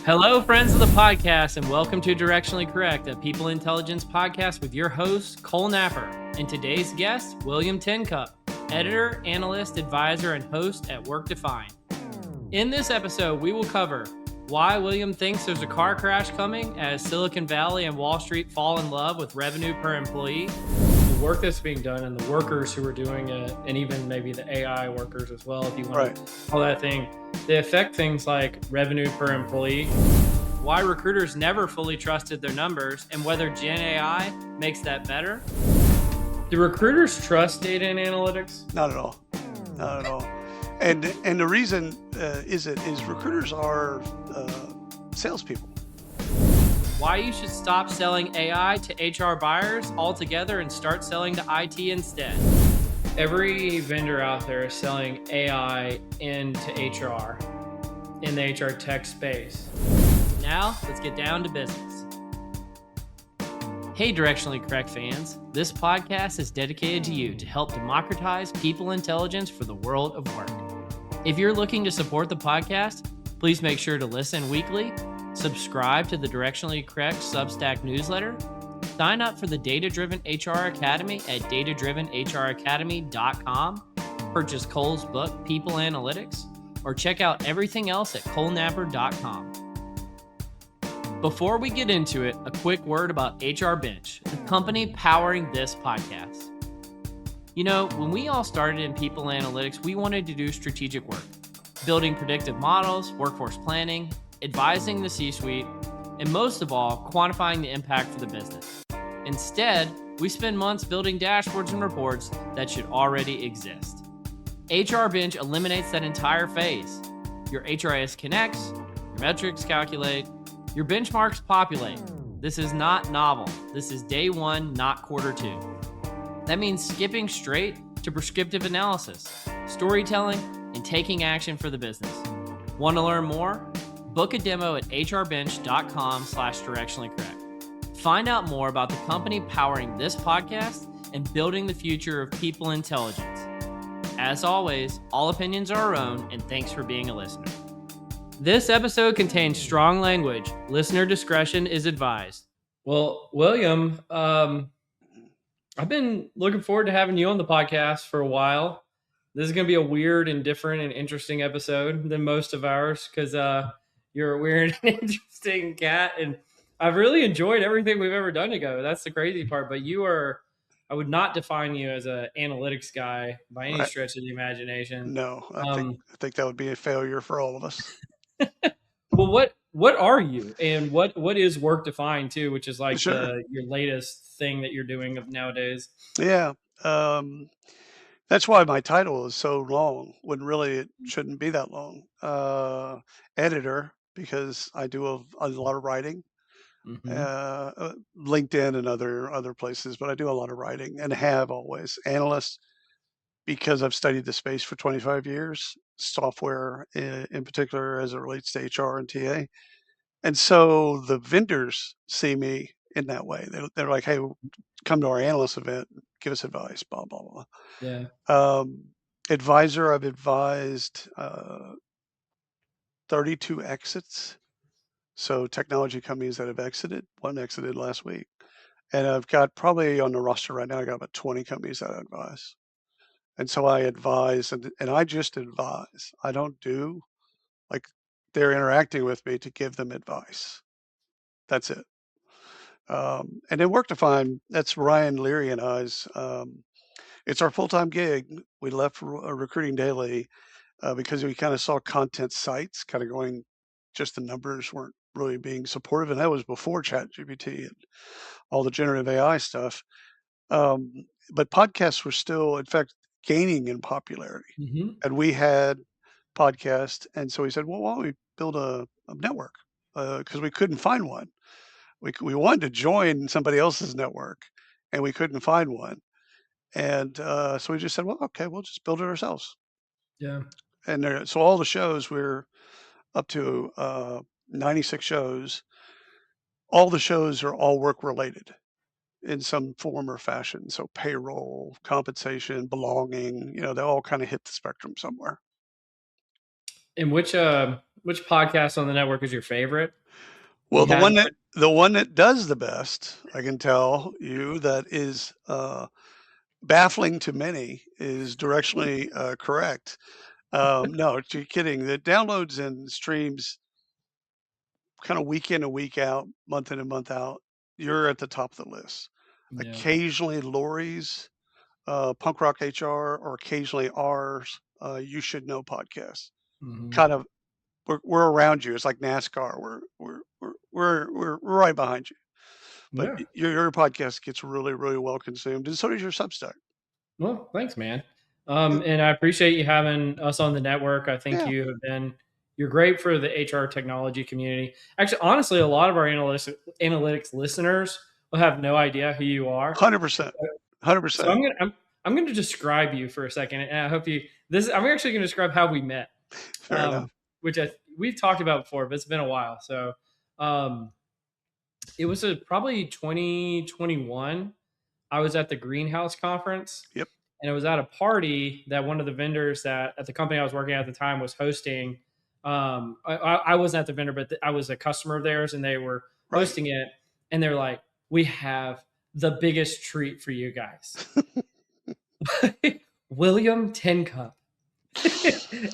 Hello, friends of the podcast, and welcome to Directionally Correct, a people intelligence podcast with your host, Cole Napper, and today's guest, William Tincup, editor, analyst, advisor, and host at Work Defined. In this episode, we will cover why William thinks there's a car crash coming as Silicon Valley and Wall Street fall in love with revenue per employee, the work that's being done and the workers who are doing it, and even maybe the AI workers as well, if you want to call that thing. They affect things like revenue per employee, why recruiters never fully trusted their numbers, and whether Gen AI makes that better. Do recruiters trust data and analytics? Not at all. Not at all. And the reason is recruiters are salespeople. Why you should stop selling AI to HR buyers altogether and start selling to IT instead. Every vendor out there is selling AI into HR, in the HR tech space. Now, let's get down to business. Hey, Directionally Correct fans. This podcast is dedicated to you to help democratize people intelligence for the world of work. If you're looking to support the podcast, please make sure to listen weekly, subscribe to the Directionally Correct Substack newsletter, sign up for the Data Driven HR Academy at datadrivenhracademy.com, purchase Cole's book, People Analytics, or check out everything else at colenapper.com. Before we get into it, a quick word about HR Bench, the company powering this podcast. You know, when we all started in People Analytics, we wanted to do strategic work, building predictive models, workforce planning, advising the C-suite, and most of all, quantifying the impact for the business. Instead, we spend months building dashboards and reports that should already exist. HR Bench eliminates that entire phase. Your HRIS connects, your metrics calculate, your benchmarks populate. This is not novel. This is day one, not quarter two. That means skipping straight to prescriptive analysis, storytelling, and taking action for the business. Want to learn more? Book a demo at hrbench.com/directionallycorrect. Find out more about the company powering this podcast and building the future of people intelligence. As always, all opinions are our own, and thanks for being a listener. This episode contains strong language. Listener discretion is advised. Well, William, I've been looking forward to having you on the podcast for a while. This is going to be a weird and different and interesting episode than most of ours because you're a weird and interesting cat, and I've really enjoyed everything we've ever done together. That's the crazy part. But I would not define you as an analytics guy by any stretch of the imagination. No, I think that would be a failure for all of us. Well, what are you, and what is Work Defined too, which is like your latest thing that you're doing nowadays? Yeah, that's why my title is so long when really it shouldn't be that long. Editor, because I do a lot of writing. LinkedIn and other places, but I do a lot of writing and have always. Analyst, because I've studied the space for 25 years, software in particular as it relates to HR and TA. And so the vendors see me in that way. They're like, hey, come to our analyst event, give us advice, blah, blah, blah. Yeah. Advisor, I've advised 32 exits. So technology companies that have exited, one exited last week. And I've got probably on the roster right now, I got about 20 companies that I advise. And so I advise and I just advise. I don't do like they're interacting with me to give them advice. That's it. And then Work Defined, that's Ryan Leary and I's. It's our full-time gig. We left Recruiting Daily because we kind of saw content sites kind of going, just the numbers weren't really being supportive. And that was before ChatGPT and all the generative AI stuff. But podcasts were still, in fact, gaining in popularity. And we had podcasts. And so we said, well, why don't we build a network? Because we couldn't find one. We wanted to join somebody else's network and we couldn't find one. And so we just said, well, okay, we'll just build it ourselves. Yeah. And so all the shows, we're up to 96 shows. All the shows are all work related in some form or fashion. So payroll, compensation, belonging, they all kind of hit the spectrum somewhere. And which which podcast on the network is your favorite? Well, You have one? the one that does the best, I can tell you, that is baffling to many, is directionally correct. No, you're kidding. The downloads and streams, kind of week in and week out, month in and month out, you're at the top of the list. Yeah. Occasionally Lori's, Punk Rock HR, or occasionally ours. You should know podcasts. Hmm. Kind of, we're around you. It's like NASCAR. We're right behind you. But Yeah. your podcast gets really, really well consumed, and so does your Substack. Well, thanks, man. And I appreciate you having us on the network. I think Yeah, you're great for the HR technology community. Actually, honestly, a lot of our analytics listeners will have no idea who you are. 100%, hundred So percent. I'm gonna describe you for a second, and I hope you this. I'm actually gonna describe how we met, Fair enough. which we've talked about before, but it's been a while. So um, it was probably 2021. I was at the Greenhouse conference, Yep. and it was at a party that one of the vendors that at the company I was working at the time was hosting. I wasn't at the vendor, but I was a customer of theirs, and they were Right. hosting it. And they're like, "We have the biggest treat for you guys, William Tincup."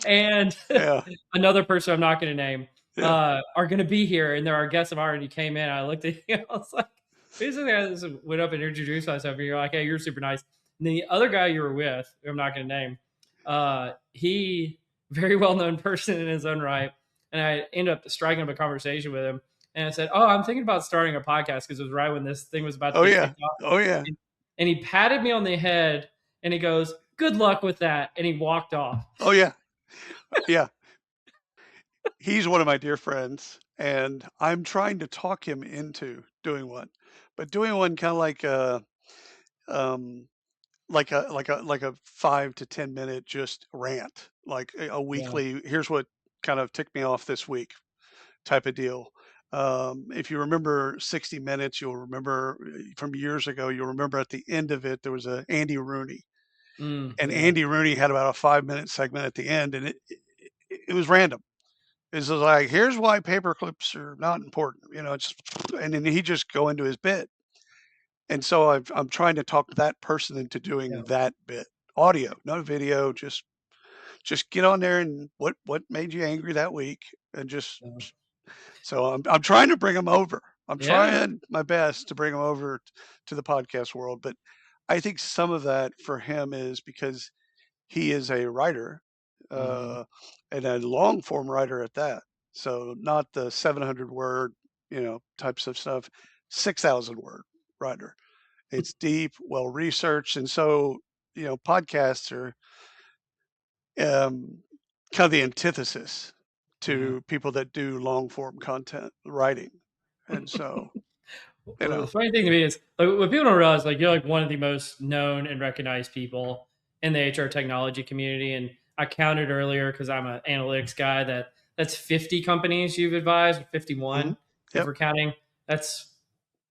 And Yeah. another person I'm not going to name Yeah. are going to be here, and they're our guests have already came in. I looked at you, I was like, basically, I just went up and introduced myself, and you're like, "Hey, you're super nice." And then the other guy you were with, who I'm not going to name, he very well known person in his own right, and I ended up striking up a conversation with him, and I said, "Oh, I'm thinking about starting a podcast," because it was right when this thing was about to Oh get yeah. kicked off, Oh yeah. and he patted me on the head, and he goes, "Good luck with that," and he walked off. Oh yeah. Yeah. He's one of my dear friends, and I'm trying to talk him into doing one, but doing one kind of um, like a 5 to 10 minute just rant, like a Yeah. weekly. Here's what kind of ticked me off this week, type of deal. If you remember 60 Minutes, you'll remember from years ago. You'll remember at the end of it there was a Andy Rooney, and Yeah. Andy Rooney had about a 5 minute segment at the end, and it was random. It's just like, here's why paper clips are not important. It's and then he just go into his bit. And so I'm trying to talk that person into doing Yeah. that bit. Audio, no video, just get on there and what made you angry that week, and just Yeah. so I'm trying to bring them over. I'm Yeah. trying my best to bring them over to the podcast world, but I think some of that for him is because he is a writer, Mhm. uh, and a long form writer at that. So not the 700 word, types of stuff, 6,000 word writer. It's deep, well researched, and so podcasts are um, kind of the antithesis Yeah. to people that do long form content writing, and so you Well, the know, funny thing to me is like what people don't realize, like you're like one of the most known and recognized people in the HR technology community. And I counted earlier because I'm an analytics guy that's 50 companies you've advised, mhm, 51 if yep, we're counting. That's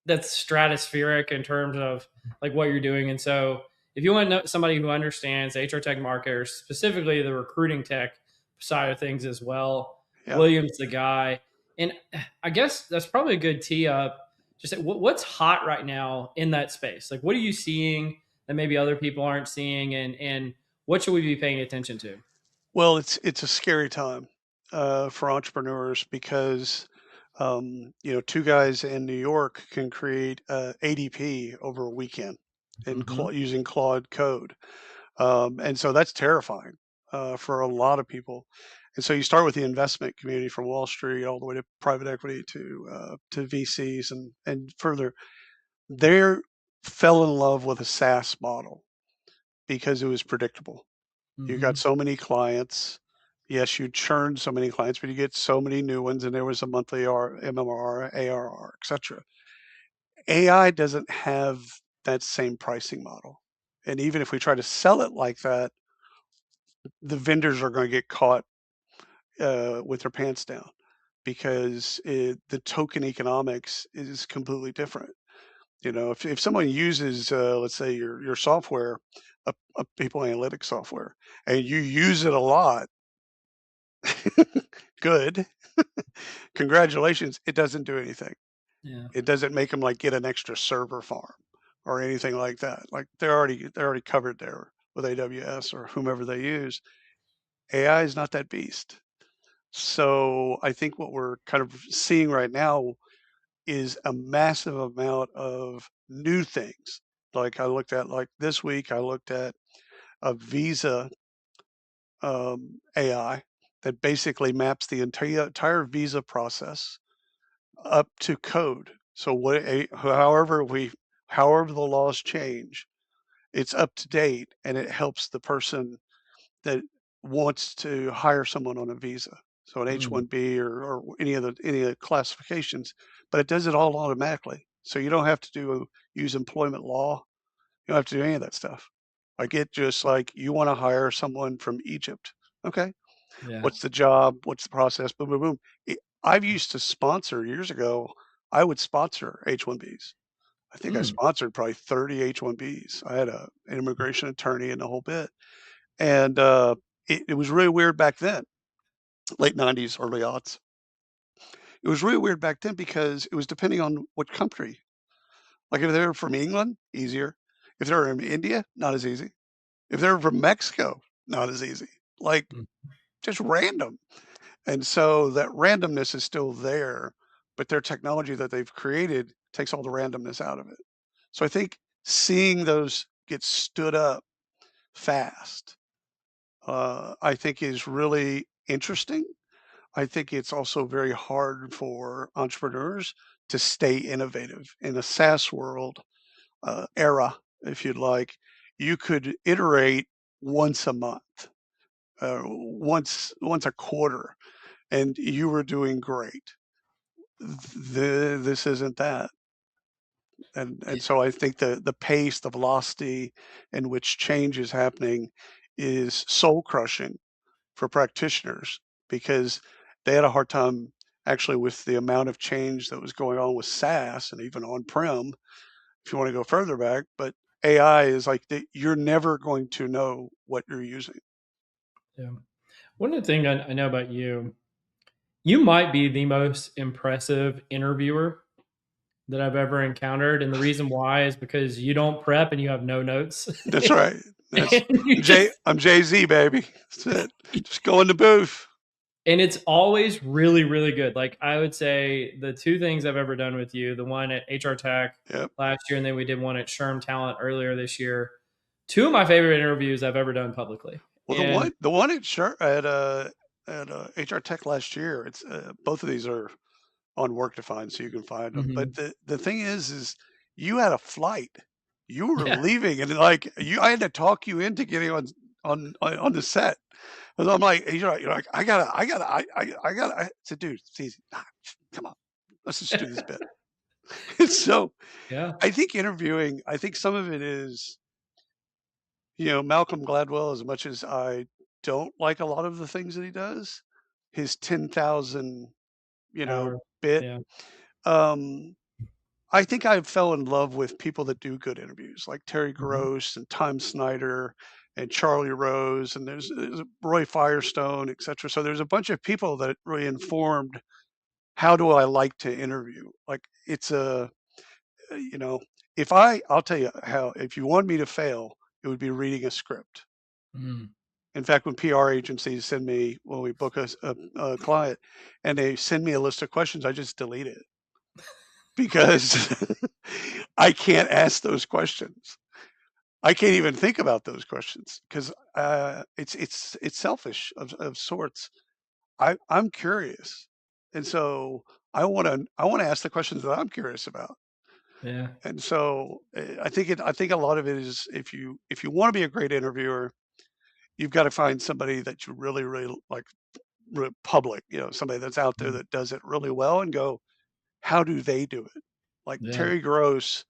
stratospheric in terms of like what you're doing. And so if you want to know somebody who understands HR tech marketers, specifically the recruiting tech side of things as well, yeah. William's the guy. And I guess that's probably a good tee up. Just what's hot right now in that space? Like, what are you seeing that maybe other people aren't seeing, and what should we be paying attention to? Well, it's a scary time for entrepreneurs because two guys in New York can create ADP over a weekend in Hmm. using Claude code, and so that's terrifying for a lot of people. And so you start with the investment community from Wall Street all the way to private equity to VCs and further. They fell in love with a SaaS model because it was predictable. You got Hmm. so many clients. Yes, you churn so many clients, but you get so many new ones, and there was a monthly MMR, ARR, etc. AI doesn't have that same pricing model. And even if we try to sell it like that, the vendors are going to get caught with their pants down because the token economics is completely different. If someone uses, let's say, your software, a people analytics software, and you use it a lot, Good. Congratulations. It doesn't do anything. Yeah. It doesn't make them like get an extra server farm or anything like that. Like they're already covered there with AWS or whomever they use. AI is not that beast. So I think what we're kind of seeing right now is a massive amount of new things. Like I looked at like this week, I looked at a Visa AI that basically maps the entire visa process up to code. So however the laws change, it's up to date and it helps the person that wants to hire someone on a visa. So an Mm, H-1B or any of the classifications, but it does it all automatically. So you don't have to use employment law. You don't have to do any of that stuff. Like it just like you want to hire someone from Egypt. Okay. yeah. What's the job? What's the process? Boom, boom, boom. I've used to sponsor years ago. I would sponsor H-1Bs. I think I Mm, sponsored probably 30 H-1Bs. I had an immigration attorney and the whole bit. And it was really weird back then, late 90s, early aughts. It was really weird back then because it was depending on what country. Like if they were from England, easier. If they were from India, not as easy. If they were from Mexico, not as easy. Like mm, just random. And so that randomness is still there, but their technology that they've created takes all the randomness out of it. So I think seeing those get stood up fast, I think is really interesting. I think it's also very hard for entrepreneurs to stay innovative in a SaaS world era, if you'd like. You could iterate once a month, once a quarter, and you were doing great. This isn't that. And so I think the pace, the velocity in which change is happening is soul crushing for practitioners because they had a hard time actually with the amount of change that was going on with SaaS and even on-prem, if you want to go further back. But AI is like you're never going to know what you're using. yeah. One of the things I know about you, you might be the most impressive interviewer that I've ever encountered. And the reason why is because you don't prep and you have no notes. That's right. That's and you just I'm Jay Z, baby. That's it. Just go in the booth. and it's always really, really good. Like I would say the two things I've ever done with you, the one at HR Tech Yep. last year, and then we did one at Sherm Talent earlier this year. Two of my favorite interviews I've ever done publicly. Well, the And one at HR Tech last year. It's both of these are on Work to Find, so you can find them. But mhm, the thing is you had a flight. You were yeah. leaving, and like I had to talk you into getting on the set. And I'm like, you're like, I said, dude, it's easy. Nah, come on, let's just do this bit. So Yeah. I think interviewing, I think some of it is, Malcolm Gladwell. As much as I don't like a lot of the things that he does, his 10,000, Hour. bit. Yeah. Um, I think I fell in love with people that do good interviews, like Terry Mhm. Gross and Tom Snyder and Charlie Rose, and there's Roy Firestone, et cetera. So there's a bunch of people that really informed how do I like to interview. Like it's you know, if I'll tell you how, if you want me to fail, it would be reading a script. Mm. In fact, when PR agencies send me, when we book a client and they send me a list of questions, I just delete it because I can't ask those questions. I can't even think about those questions because it's selfish of sorts. I'm curious, and so I want to ask the questions that I'm curious about. Yeah. And so I think a lot of it is if you want to be a great interviewer, you've got to find somebody that you really really like public, somebody that's out there Mm. that does it really well, and go, how do they do it? Like Yeah. Terry Gross,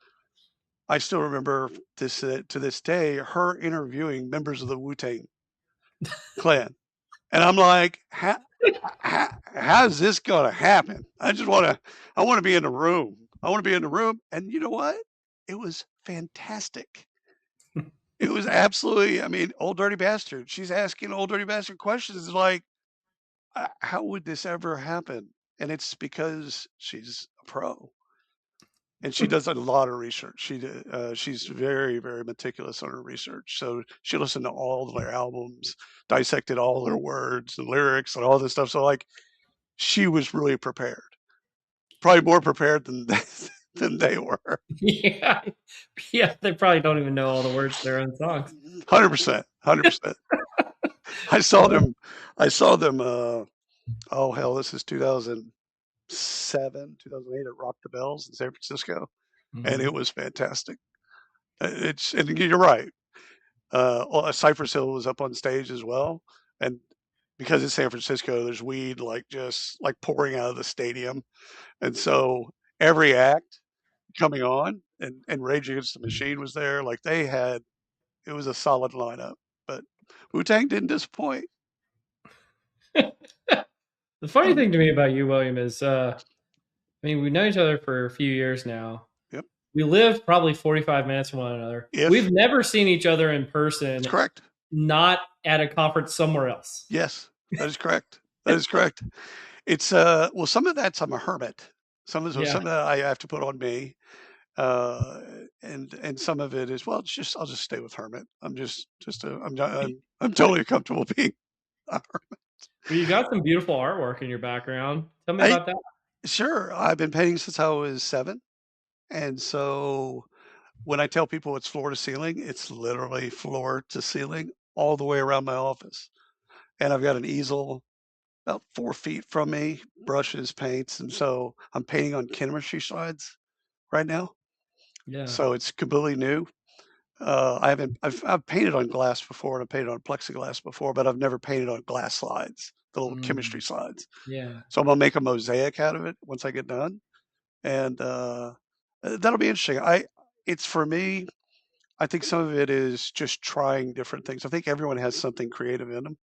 I still remember this to this day, her interviewing members of the Wu-Tang Clan, and I'm like, how's this gonna happen? I want to be in the room. I want to be in the room, and you know what? It was fantastic. It was absolutely. I mean, old dirty bastard. She's asking old dirty bastard questions like, how would this ever happen? And it's because she's a pro. And she does a lot of research. She's very, very meticulous on her research. So she listened to all their albums, dissected all their words and lyrics and all this stuff. So like she was really prepared, probably more prepared than than they were. Yeah, yeah. They probably don't even know all the words to their own songs. 100%, 100%. I saw them. I saw them. Oh hell, this is 2007, 2008 at Rock the Bells in San Francisco, and it Mhm. was fantastic. It's and you're right. Cypress Hill was up on stage as well, and because it's San Francisco, there's weed like just like pouring out of the stadium, and so every act coming on and Rage Against the Machine was there. Like they had, it was a solid lineup, but Wu Tang didn't disappoint. The funny Um, thing to me about you, William, is I mean, we've known each other for a few years now. yep. We live probably 45 minutes from one another. If We've never seen each other in that's person, correct, not at a conference somewhere else. yes, that is correct. That is correct. It's well, some of that's I'm a hermit. Yeah. Some of that I have to put on me, uh, and some of it is well, it's just I'll just stay with hermit. I'm totally comfortable being. A hermit. Well, you got some beautiful artwork in your background. Tell me I about that. sure I've been painting since I was 7, and so when I tell people it's floor to ceiling, it's literally floor to ceiling all the way around my office. And I've got an easel about 4 feet from me, brushes, paints, and so I'm painting on chemistry slides right now. Yeah. So it's completely new. I haven't. I've painted on glass before, and I've painted on plexiglass before, but I've never painted on glass slides, the little chemistry Mm, slides. yeah. So I'm gonna make a mosaic out of it once I get done, and that'll be interesting. It's for me. I think some of it is just trying different things. I think everyone has something creative in them.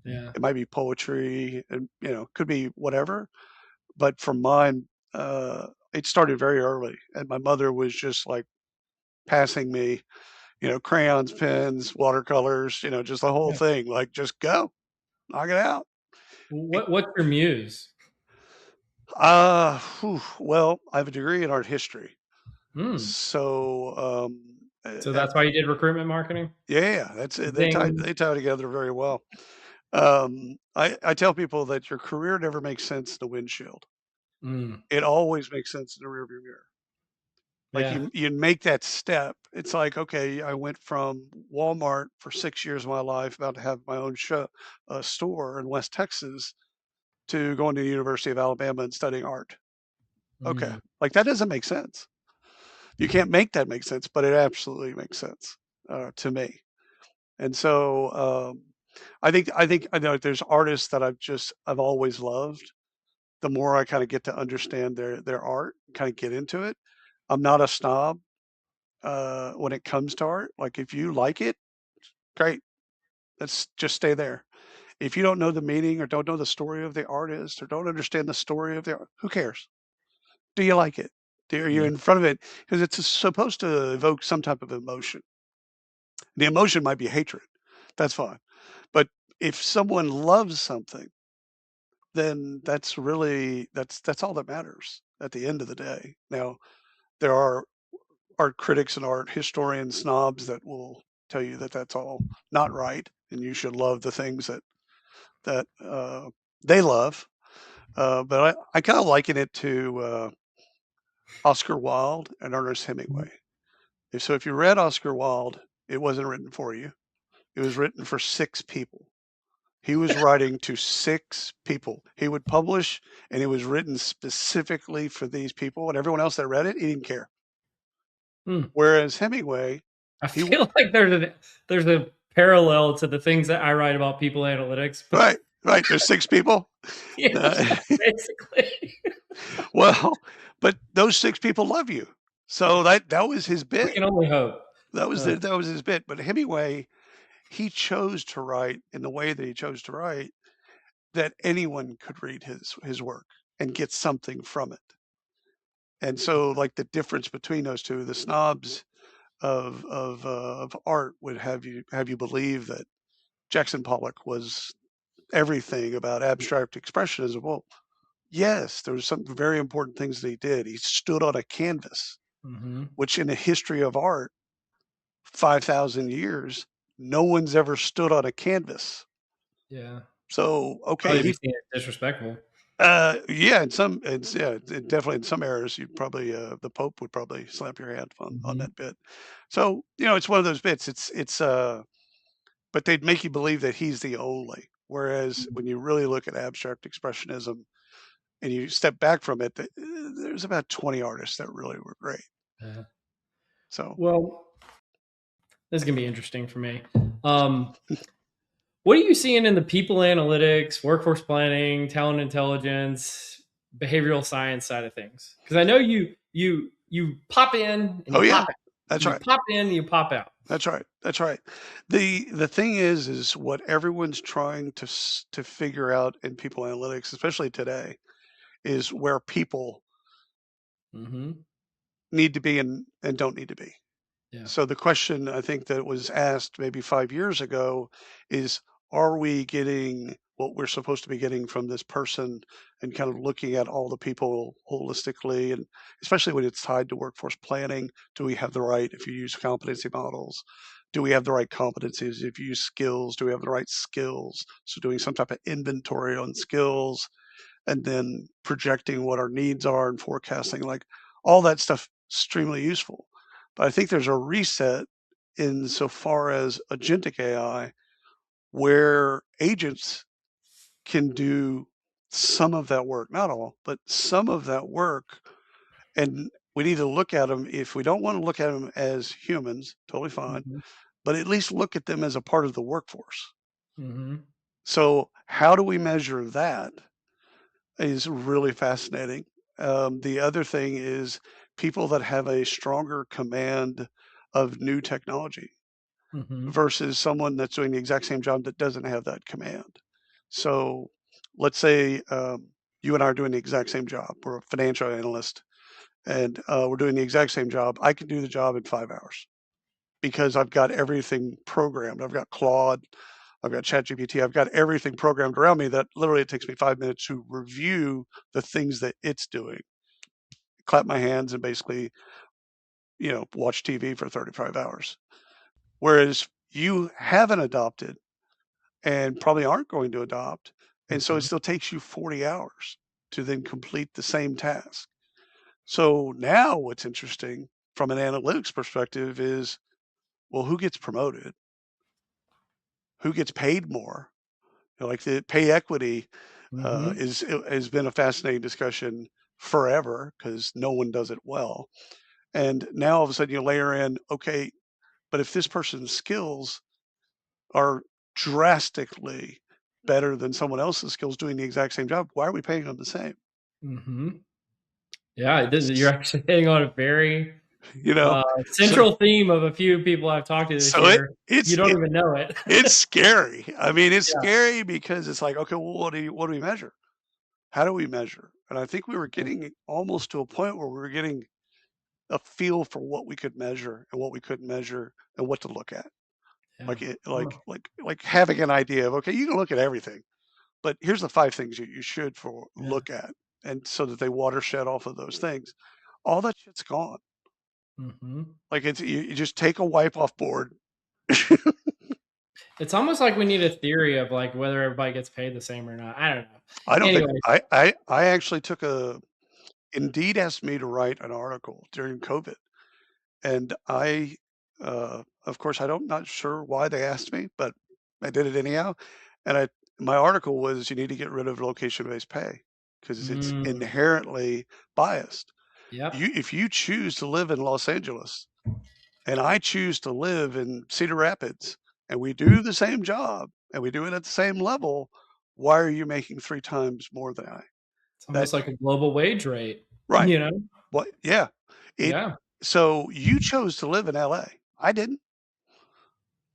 Yeah. It might be poetry, and could be whatever. But for mine, it started very early, and my mother was just like passing me, crayons, pens, watercolors, just the whole Yeah. thing. Like, just go, knock it out. It, What's your muse? well, I have a degree in art history, Mm. so So that's why you did recruitment marketing? yeah, that's it. Zing. They tie together very well. I tell people that your career never makes sense in the windshield. Mm. It always makes sense in the rearview mirror. Like Yeah. you make that step. It's like, okay, I went from Walmart for 6 years of my life, about to have my own store in West Texas, to going to the University of Alabama and studying art. Okay, Mm. like that doesn't make sense. You can't make that make sense, but it absolutely makes sense to me. And so I think I know there's artists that I've always loved. The more I kind of get to understand their art, kind of get into it. I'm not a snob when it comes to art. Like if you like it, great. Let's just stay there. If you don't know the meaning or don't know the story of the artist or don't understand the story of the art, who cares? Do you like it? Are you Yeah. in front of it? Because it's supposed to evoke some type of emotion. The emotion might be hatred. That's fine. But if someone loves something, then that's all that matters at the end of the day. Now, there are art critics and art historians, snobs that will tell you that that's all not right, and you should love the things that they love. But I kind of liken it to Oscar Wilde and Ernest Mhm. Hemingway. If you read Oscar Wilde, it wasn't written for you. It was written for 6 people. He was writing to 6 people. He would publish, and it was written specifically for these people, and everyone else that read it, he didn't care. Mm. Whereas Hemingway, I he w feel like there's a parallel to the things that I write about people analytics, but right, right, there's 6 people. yes, Uh, basically. well, but those 6 people love you. So that was his We bit. can only hope. That was his bit. But Hemingway, he chose to write in the way that he chose to write that anyone could read his work and get something from it. And so, like the difference between those two, the snobs of art would have you believe that Jackson Pollock was everything about abstract expressionism. Well, yes, there was some very important things that he did. He stood on a canvas, which in the history of art, 5,000 years, no one's ever stood on a canvas. Yeah. So, okay, Probably be seen as disrespectful. yeah, definitely in some areas, you probably the Pope would probably slap your hand on that bit. So, it's one of those bits. But they'd make you believe that he's the only. Whereas when you really look at abstract expressionism and you step back from it, there's about 20 artists that really were great. Yeah. So, Well, this is gonna be interesting for me. What are you seeing in the people analytics, workforce planning, talent intelligence, behavioral science side of things? Because I know you pop in and you pop out. That's You right. pop in and you pop out. That's right. That's right. The thing is what everyone's trying to figure out in people analytics, especially today, is where people need to be and don't need to be. Yeah. So the question I think that was asked maybe 5 years ago is, are we getting what we're supposed to be getting from this person, and kind of looking at all the people holistically, and especially when it's tied to workforce planning, do we have the right, if you use competency models, do we have the right competencies? If you use skills, do we have the right skills? So doing some type of inventory on skills and then projecting what our needs are and forecasting, like all that stuff, extremely useful. But I think there's a reset insofar as agentic AI, where agents can do some of that work, not all, but some of that work. And we need to look at them. If we don't want to look at them as humans, totally fine, but at least look at them as a part of the workforce. So how do we measure that is really fascinating. The other thing is people that have a stronger command of new technology versus someone that's doing the exact same job that doesn't have that command. So let's say you and I are doing the exact same job. We're a financial analyst and we're doing the exact same job. I can do the job in 5 hours because I've got everything programmed. I've got Claude, I've got ChatGPT, I've got everything programmed around me that literally it takes me 5 minutes to review the things that it's doing, clap my hands, and basically, watch TV for 35 hours. Whereas you haven't adopted and probably aren't going to adopt. And so it still takes you 40 hours to then complete the same task. So now what's interesting from an analytics perspective is, well, who gets promoted? Who gets paid more? Like the pay equity has been a fascinating discussion forever because no one does it well. And now all of a sudden you layer in, okay, but if this person's skills are drastically better than someone else's skills doing the exact same job, why are we paying them the same? Yeah, you're actually hitting on a very so central theme of a few people I've talked to this so year. You don't even know it. It's scary. I mean, it's scary because it's like, okay, well, what do we measure? How do we measure? And I think we were getting almost to a point where we were getting a feel for what we could measure and what we couldn't measure and what to look at. Like having an idea of, okay, you can look at everything, but here's the 5 things you should look at, and so that they watershed off of those things. All that shit's gone. Like it's you just take a wipe off board. It's almost like we need a theory of like whether everybody gets paid the same or not. I don't know. I don't think I actually took Indeed asked me to write an article during COVID, and of course, not sure why they asked me, but I did it anyhow. And my article was, you need to get rid of location-based pay because it's inherently biased. If you choose to live in Los Angeles and I choose to live in Cedar Rapids, and we do the same job and we do it at the same level, why are you making 3 times more than I? It's almost like a global wage rate, right? You know? What? Yeah. So you chose to live in LA. I didn't.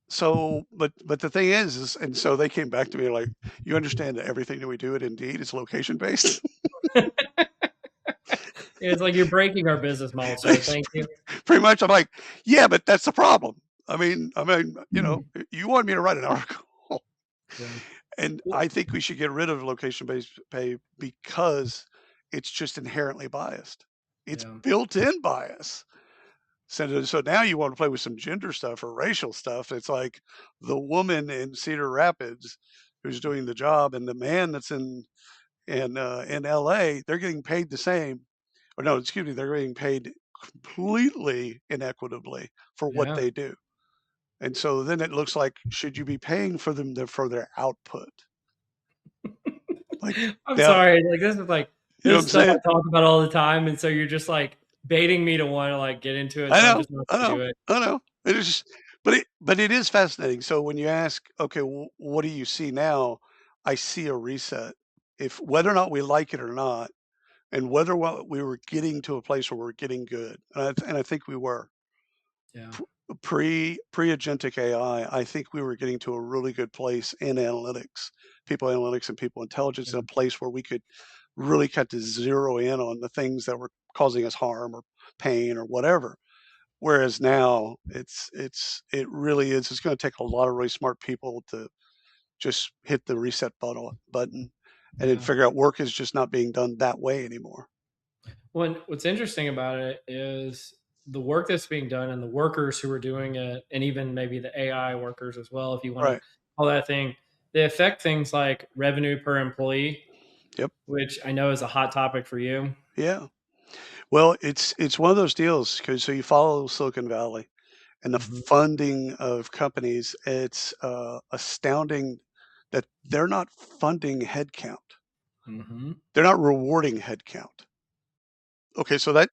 So, but the thing is, and so they came back to me like, you understand that everything that we do at Indeed is location based. It's like you're breaking our business model, sir. Thank you. Pretty much, I'm like, yeah, but that's the problem. I mean, you wanted me to write an article, And I think we should get rid of location-based pay because it's just inherently biased. It's Yeah. built-in bias. So now you want to play with some gender stuff or racial stuff. It's like the woman in Cedar Rapids who's doing the job and the man that's in LA, they're getting paid the same. Or no, excuse me, they're getting paid completely inequitably for what Yeah. they do. And so then it looks like, should you be paying for them for their output? Like I'm now, sorry. Like this is like you know what this I'm stuff I saying? talk about all the time, and so you're just like baiting me to want to like get into it. I So I'm know, just not I going to know, do it. I know. It is, but it is fascinating. So when you ask, okay, what do you see now? I see a reset. If whether or not we like it or not, and whether what we were getting to a place where we're getting good, and I think we were Yeah. pre-agentic AI. I think we were getting to a really good place in people analytics, and people intelligence in Yeah. a place where we could really cut to zero in on the things that were causing us harm or pain or whatever. Whereas now it really is. It's going to take a lot of really smart people to just hit the reset button and then Yeah. figure out work is just not being done that way anymore. Well, what's interesting about it is the work that's being done and the workers who are doing it, and even maybe the AI workers as well, if you want to Right. call that thing, they affect things like revenue per employee, Yep. which I know is a hot topic for you. Yeah. Well, it's one of those deals because so you follow Silicon Valley and the Hmm. funding of companies. It's astounding that they're not funding headcount. Hmm. They're not rewarding headcount. Okay, so that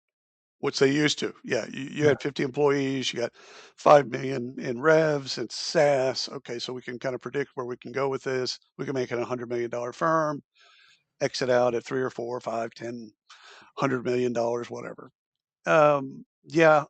which they used to. Yeah, you Yeah. had 50 employees, you got 5 million in revs, it's SaaS. Okay, so we can kind of predict where we can go with this. We can make it a $100 million firm, exit out at 3 or 4 or 5, 10, $100 million, whatever. Yeah,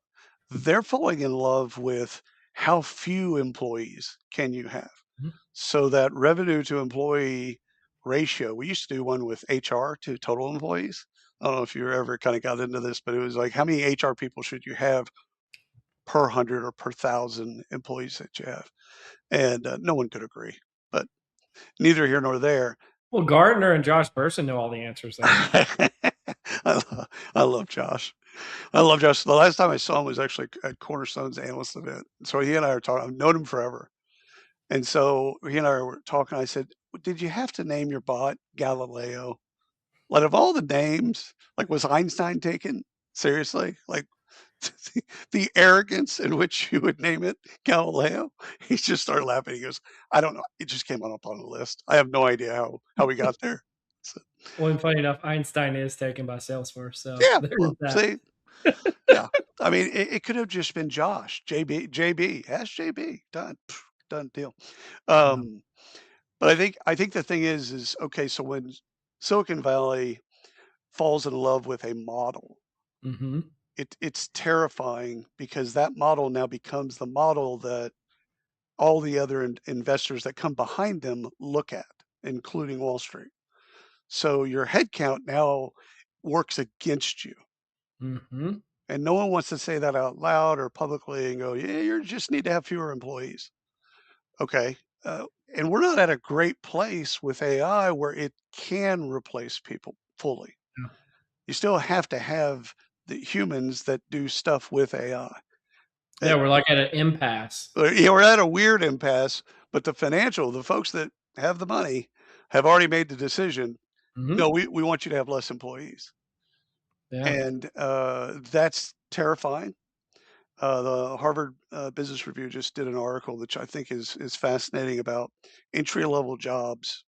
they're falling in love with how few employees can you have. Mhm. So that revenue to employee ratio, we used to do one with HR to total employees. I don't know if you ever kind of got into this, but it was like, how many HR people should you have per 100 or per 1,000 employees that you have? And no one could agree, but neither here nor there. Well, Gardner and Josh Person know all the answers there. I love Josh. I love Josh. The last time I saw him was actually at Cornerstone's analyst event. So he and I are talking. I've known him forever. And so he and I were talking. I said, did you have to name your bot Galileo? Like, of all the names, like, was Einstein taken seriously? Like, the arrogance in which you would name it Galileo? He just started laughing. He goes, I don't know. It just came up on the list. I have no idea how we got there. So, Well, and funny enough, Einstein is taken by Salesforce, so yeah, there is well, that. see, yeah. I mean, it could have just been Josh, JB, ask JB, done, done deal. Yeah. Um, but I think the thing is okay. So when Silicon Valley falls in love with a model, Hmm. it's terrifying because that model now becomes the model that all the other investors that come behind them look at, including Wall Street. So your headcount now works against you. Hmm. And no one wants to say that out loud or publicly and go, yeah, you just need to have fewer employees. Okay. And we're not at a great place with AI where it can replace people fully. Yeah. You still have to have the humans that do stuff with AI. Yeah, we're like at an impasse. Yeah, we're at a weird impasse, but the folks that have the money have already made the decision. No, Hmm. we want you to have less employees. Yeah. And that's terrifying. The Harvard Business Review just did an article, which I think is fascinating about entry level jobs,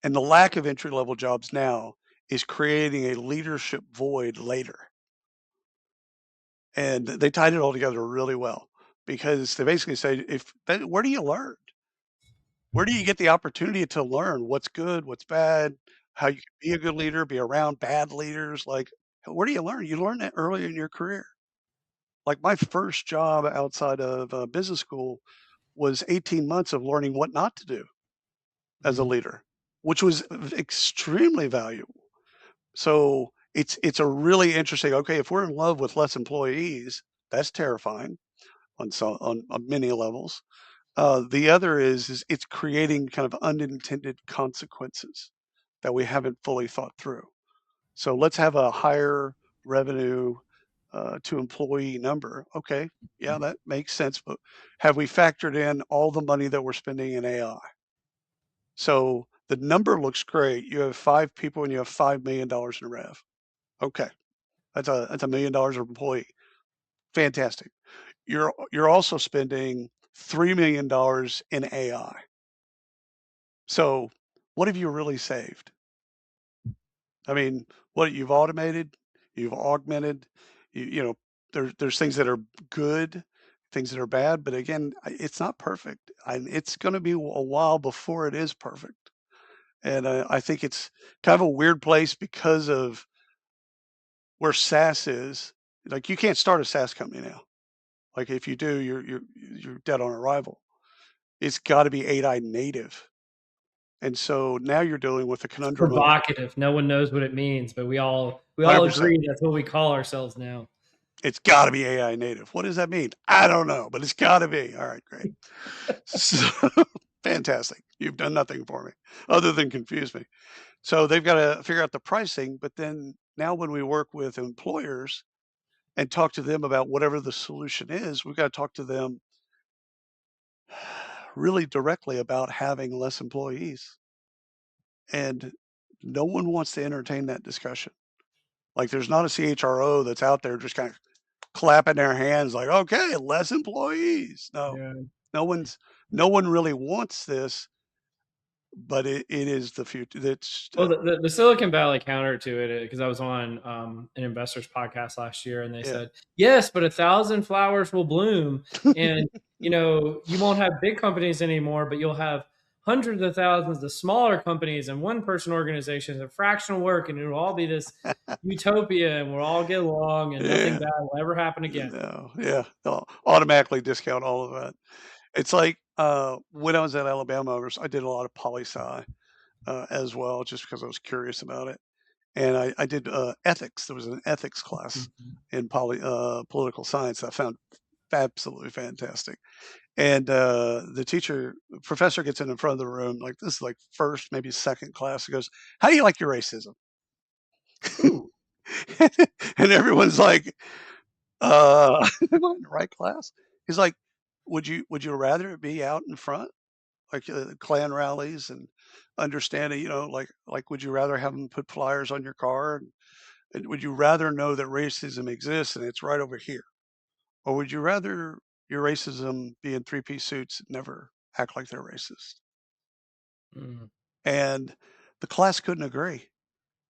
and the lack of entry level jobs now is creating a leadership void later. And they tied it all together really well because they basically say, where do you learn? Where do you get the opportunity to learn what's good, what's bad, how you can be a good leader, be around bad leaders? Like, where do you learn? You learn that early in your career. Like my first job outside of business school was 18 months of learning what not to do as a Mhm. leader, which was extremely valuable. So it's a really interesting. Okay, if we're in love with less employees, that's terrifying on many levels. The other is it's creating kind of unintended consequences that we haven't fully thought through. So let's have a higher revenue to employee number. Okay, yeah, that makes sense. But have we factored in all the money that we're spending in AI? So the number looks great. You have 5 people and you have $5 million in rev. Okay, that's $1 million per employee. Fantastic. You're also spending $3 million in AI. So what have you really saved? I mean, what you've automated, you've augmented, you know, there's things that are good, things that are bad, but again, it's not perfect. And it's going to be a while before it is perfect. And I think it's kind of a weird place because of where SaaS is. Like you can't start a SaaS company now. Like if you do, you're dead on arrival. It's got to be AI native. And so now you're dealing with the conundrum of Provocative. No one knows what it means, but we all 100%. agree that's what we call ourselves now. It's got to be AI native. What does that mean? I don't know, but it's got to be. All right, great. So, fantastic. You've done nothing for me other than confuse me. So they've got to figure out the pricing. But then now, when we work with employers and talk to them about whatever the solution is, we've got to talk to them really directly about having less employees. And no one wants to entertain that discussion. Like there's not a CHRO that's out there just kind of clapping their hands like, okay, less employees. No, Yeah. no one really wants this, but it is the future. It's Well, the Silicon Valley counter to it, because I was on an investors podcast last year, and they yeah. said, yes, but 1,000 flowers will bloom, and you won't have big companies anymore, but you'll have hundreds of thousands of smaller companies and one-person organizations and fractional work, and it'll all be this utopia, and we'll all get along, and nothing Yeah. bad will ever happen again. No, yeah. They'll automatically discount all of that. It's like when I was at Alabama, I did a lot of poli sci as well, just because I was curious about it. And I did ethics. There was an ethics class in political science that I found absolutely fantastic. And the professor gets in front of the room, like this is like first, maybe second class. He goes, "How do you like your racism?" Ooh. And everyone's like, am I in the right class? He's like, would you rather it be out in front, like Klan rallies and understanding, like would you rather have them put flyers on your car? And would you rather know that racism exists and it's right over here? Or would you rather your racism be in three-piece suits and never act like they're racist? Mm. And the class couldn't agree.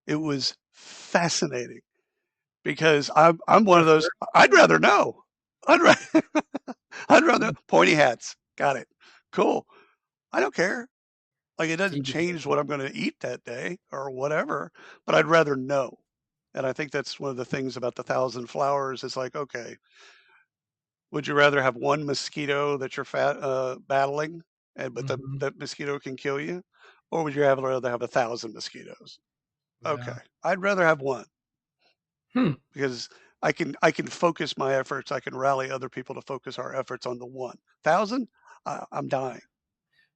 It was fascinating because I'm one of those. I'd rather know. I'd rather I'd rather pointy hats. Got it. Cool. I don't care. Like it doesn't change what I'm going to eat that day or whatever, but I'd rather know. And I think that's one of the things about the 1,000 flowers. It's like, okay, would you rather have one mosquito that you're battling, but Mhm. that mosquito can kill you, or would you rather have 1,000 mosquitoes? Okay, Yeah. I'd rather have one Hmm. because I can focus my efforts. I can rally other people to focus our efforts on the 1,000. I'm dying.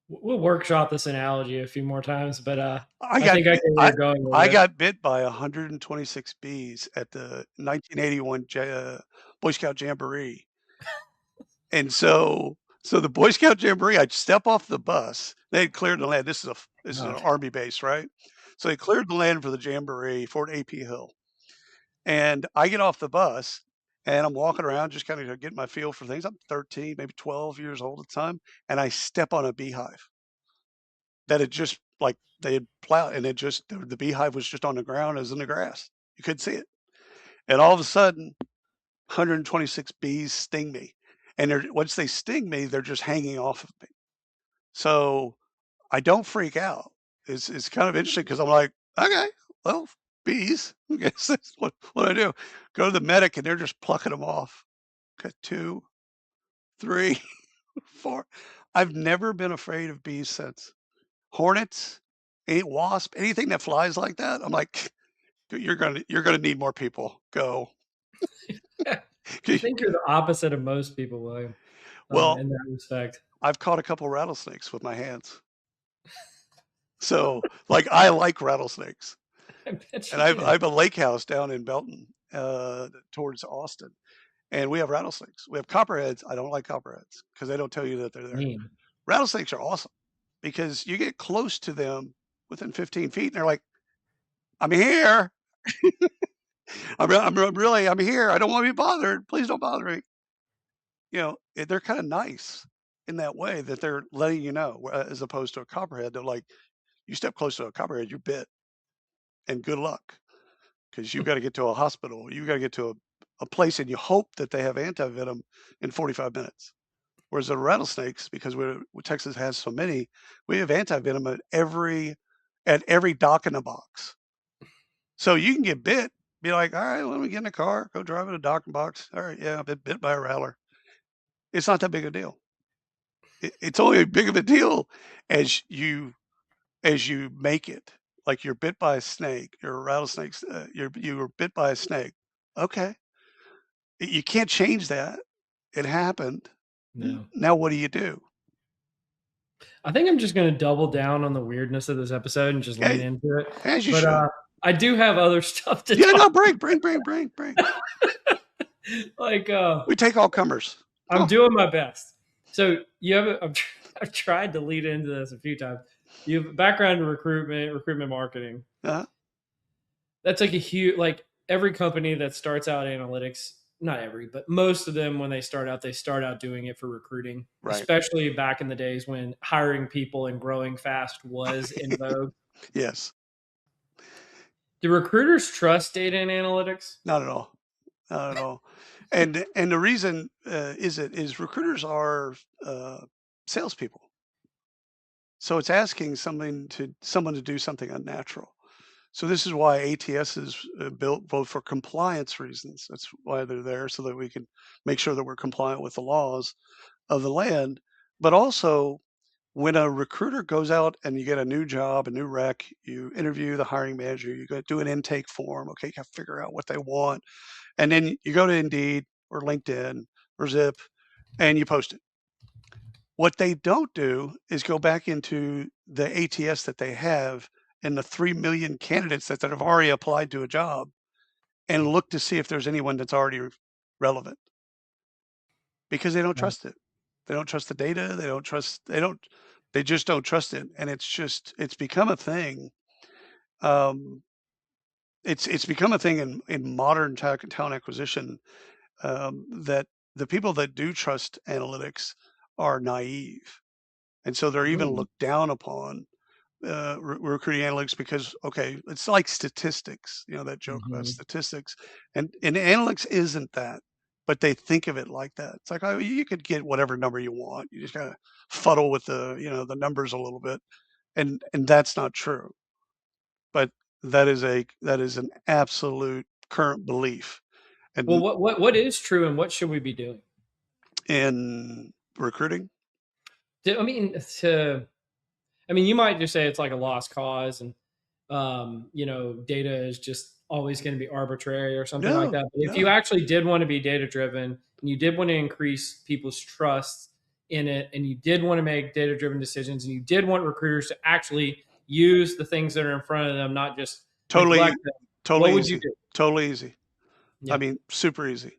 We'll workshop this analogy a few more times, but I I got think I bit, get where you're going with I it. got bit by 126 bees at the 1981 Boy Scout Jamboree. And so the Boy Scout Jamboree, I'd step off the bus. They had cleared the land. This is an Okay. army base, right? So they cleared the land for the Jamboree, Fort AP Hill. And I get off the bus and I'm walking around just kind of getting my feel for things. I'm 13, maybe 12 years old at the time, and I step on a beehive that had just like they had plowed, and the beehive was just on the ground as in the grass. You couldn't see it. And all of a sudden, 126 bees sting me. And once they sting me, they're just hanging off of me. So I don't freak out. It's kind of interesting because I'm like, okay, well, bees. I guess that's what I do. Go to the medic and they're just plucking them off. Okay, 2, 3, 4. I've never been afraid of bees since. Hornets, any wasp, anything that flies like that. I'm like, you're gonna need more people. Go. I think you're the opposite of most people, William, Well, in that respect. I've caught a couple rattlesnakes with my hands. So, like, I like rattlesnakes. I bet And you I've did. I have a lake house down in Belton, towards Austin, and we have rattlesnakes. We have copperheads. I don't like copperheads because they don't tell you that they're there. Mean. Rattlesnakes are awesome because you get close to them within 15 feet, and they're like, "I'm here. I'm here. I don't want to be bothered. Please don't bother me." They're kind of nice in that way that they're letting you know, as opposed to a copperhead. They're like, you step close to a copperhead, you're bit, and good luck. Because you've got to get to a hospital, you've got to get to a place, and you hope that they have antivenom in 45 minutes. Whereas the rattlesnakes, because Texas has so many, we have antivenom at every dock in the box. So you can get bit, be like, all right, let me get in the car, go drive in a dock and box. All right, yeah, I've been bit by a rattler. It's not that big a deal. It's only as big of a deal as you make it. Like you're bit by a snake, you're a rattlesnake, you were bit by a snake. Okay. You can't change that. It happened. No. Now what do you do? I think I'm just going to double down on the weirdness of this episode and just lean Hey, into it. as you But should. I do have other stuff to Yeah, talk. no, bring. Like We take all comers. I'm doing my best. So I've tried to lead into this a few times. You have a background in recruitment marketing. Uh-huh. That's like a huge, like every company that starts out analytics, not every, but most of them, when they start out doing it for recruiting, Right. especially back in the days when hiring people and growing fast was in vogue. Yes. Do recruiters trust data and analytics? Not at all. Not at all. And the reason is recruiters are salespeople. So it's asking someone to do something unnatural. So this is why ATS is built both for compliance reasons. That's why they're there, so that we can make sure that we're compliant with the laws of the land. But also, when a recruiter goes out and you get a new job, a new rec, you interview the hiring manager, you go do an intake form. Okay, you got to figure out what they want, and then you go to Indeed or LinkedIn or Zip, and you post it. What they don't do is go back into the ATS that they have and the 3 million candidates that have already applied to a job and look to see if there's anyone that's already relevant, because they don't trust it. They don't trust the data. They just don't trust it. And it's become a thing. It's become a thing in modern talent acquisition, that the people that do trust analytics are naive. And so they're even looked down upon, recruiting analytics, because, okay, it's like statistics, that joke about statistics, and analytics isn't that, but they think of it like that. It's like, oh, you could get whatever number you want. You just gotta fuddle with the numbers a little bit, and that's not true. But that is an absolute current belief, Well, and what is true and what should we be doing? in recruiting, I mean, you might just say it's like a lost cause, and data is just always going to be arbitrary or something like that. But if you actually did want to be data driven and you did want to increase people's trust in it, and you did want to make data driven decisions, and you did want recruiters to actually use the things that are in front of them, not just neglect them, what would you do? Totally easy. Yeah. I mean, super easy.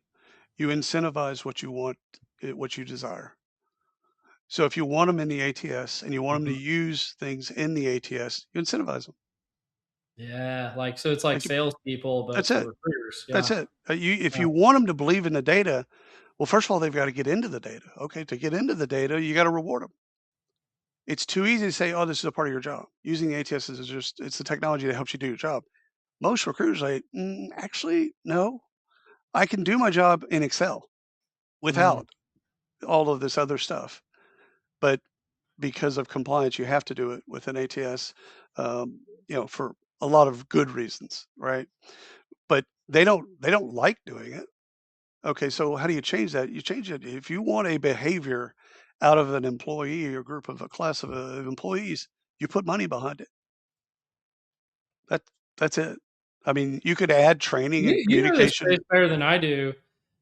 You incentivize what you want, what you desire. So if you want them in the ATS and you want them to use things in the ATS, you incentivize them. Yeah, so it's like salespeople, but That's for it. recruiters. Yeah. That's it. If you want them to believe in the data, well, first of all, they've got to get into the data. Okay, to get into the data, you got to reward them. It's too easy to say, "Oh, this is a part of your job." Using the ATS it's the technology that helps you do your job. Most recruiters are like, actually, no, I can do my job in Excel without all of this other stuff. But because of compliance, you have to do it with an ATS, for a lot of good reasons, right? But they don't like doing it. Okay, so how do you change that? You change it. If you want a behavior out of an employee or group of a class of employees, you put money behind it. That's it. I mean, you could add training and You know this communication. space better than I do.